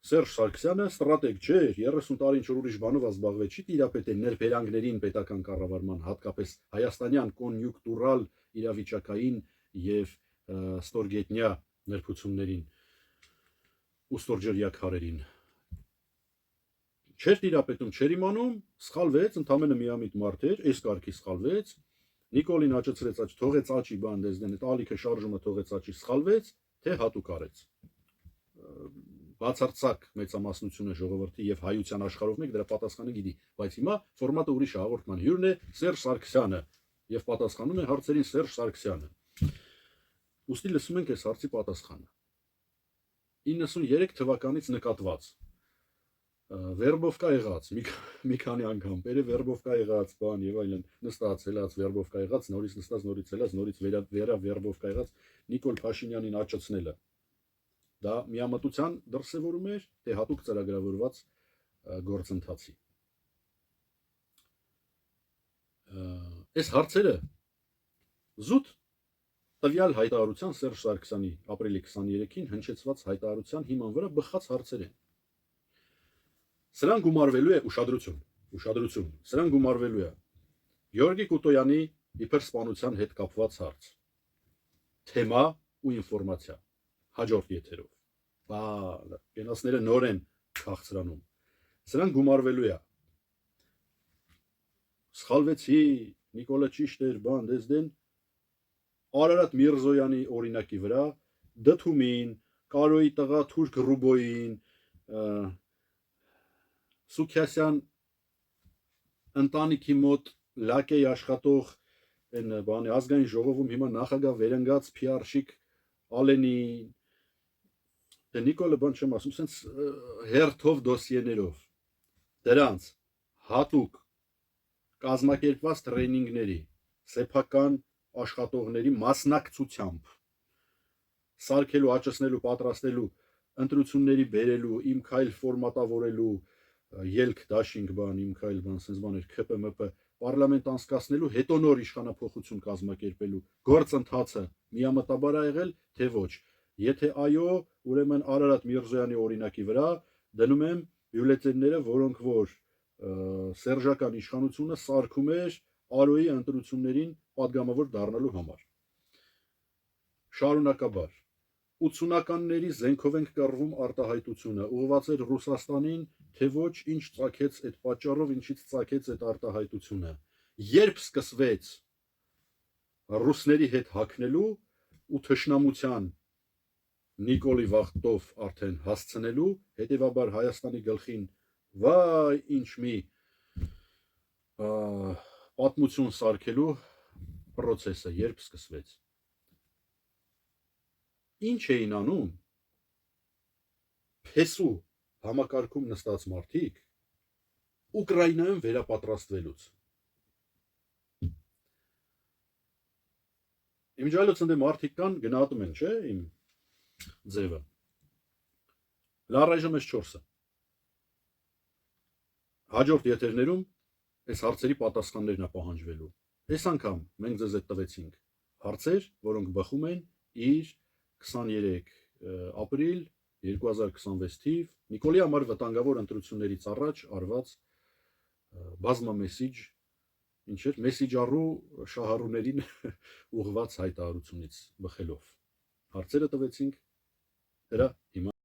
Սերժ Սարգսյանը ստրատեգ չէր, 30 տարի ինչ-որ ուրիշ բանով զբաղվել չի տիրապետել ներբերանգներին պետական կառավարման, հատկապես հայաստանյան կոնյուկտուրալ իրավիճակային եւ ստորգետնյա ներբություններին ու ստորջրյա քարերին։ Չէր տիրապետում, չէր իմանում, սխալվեց, ընդամենը միամիտ մարդ էր, այս կարգի սխալվեց, Նիկոլին աճեցրեց աճ, թողեց աճի բան դեզդեն, այդ ալիքը շարժումը թողեց աճի, սխալվեց, թե հատուկ արեց։ Բացարձակ մեծամասնությունը ժողովրդի եւ հայության աշխարհով մեկ դրա պատասխանը գիտի, բայց հիմա ֆորմատը ուրիշ է, հաղորդման հյուրն է Սերժ Սարգսյանը եւ պատասխանում է հարցերին Սերժ Սարգսյանը։ Ուստի լսում ենք այս հարցի պատասխանը։ 93 թվականից նկատված վերբովկա եղած, մի քանի անգամ, վերբովկա եղած, բան եւ այլն, նստած, հելած, վերբովկա եղած, նորից նստած, նորից հելած, նորից վերբովկա եղած Նիկոլ Փաշինյանին աճեցնելը։ Դա միամտության դրսևորում էր, թե հատուկ ծրագրավորված գործընթացի։ Այս հարցերը զուտ տվյալ հայտարարության Սերժ Սարգսյանի ապրիլի 23-ին հնչեցված հայտարարության հիման վրա բխած հարցեր են։ Սրան գումարվելու է ուշադրություն, սրան գումարվելու է Գեորգի Կուտոյանի իբր սպանության հետ կապված հարց։ Թեմա ու ինֆորմացիա։ Հաջորդ եթերով։ Բալը, կենասները նոր են քաղցրանում։ Սրան գումարվելու է։ Սխալվեցի, Նիկոլը ճիշտ էր, բան դեզդեն Արարատ Միրզոյանի օրինակի վրա Դթումին, Կարոյի տղա Թուրք Ռուբոյին, Սուքյասյան ընտանիքի մոտ լակեի աշխատող այն բանի ազգային ժողովում հիմա նախագահ վերընկած PR-շիկ Ալենին դե Նիկոլը բան չեմ ասում, սենց հերթով դոսիեներով դրանց հատուկ կազմակերպված տրեյնինգների սեփական աշխատողների մասնակցությամբ սարքելու, աճեցնելու, պատրաստելու, ընտրությունների բերելու, իմ քայլ ֆորմատավորելու, ելք դաշինք բան, իմ քայլ բան, sense բաներ, ՔՊՄՊ պարլամենտ անցկացնելու, հետո նոր իշխանափոխություն կազմակերպելու գործընթացը միամտաբար ա եղել, թե ոչ։ Եթե այո, ուրեմն Արարատ Միրզոյանի օրինակի վրա դնում եմ բյուլետենները, որոնք որ սերժական իշխանությունը սարքում էր Արոյի ընտրություններին պատգամավոր դառնալու համար։ Շարունակաբար 80-ականների զենքով ենք կռվում արտահայտությունը ուղղված էր Ռուսաստանին, թե ոչ ինչ ծագեց այդ պատճառով, ինչից ծագեց այդ արտահայտությունը։ Երբ սկսվեց ռուսների հետ հակնելու ու թշնամության Նիկոլի վախտով արդեն հասցնելու, հետևաբար Հայաստանի գլխին վայ ինչ մի պատմություն սարքելու process-ը երբ սկսվեց։ Ինչ էին անում փեսու համակարգում նստած մարդիկ Ուկրաինայում վերապատրաստվելուց։ Իմջալոց ընդ մարդիկ կան գնահատում են, չէ՞, իմ ձևը։ Լարայժմ էս 4-ը։ Հաջորդ եթերներում այս հարցերի պատասխաններն է պահանջվելու։ Այս անգամ մենք ձեզ այդ տվեցինք հարցեր, որոնք բխում են իր 23 ապրիլ 2026 թիվ Նիկոլի համար վտանգավոր ընտրություններից առաջ արված բազմամեսիջ, ինչեր մեսիջառու շահառուներին ուղված հայտարարությունից բխելով։ Հարցերը տվեցինք, դրա հիմա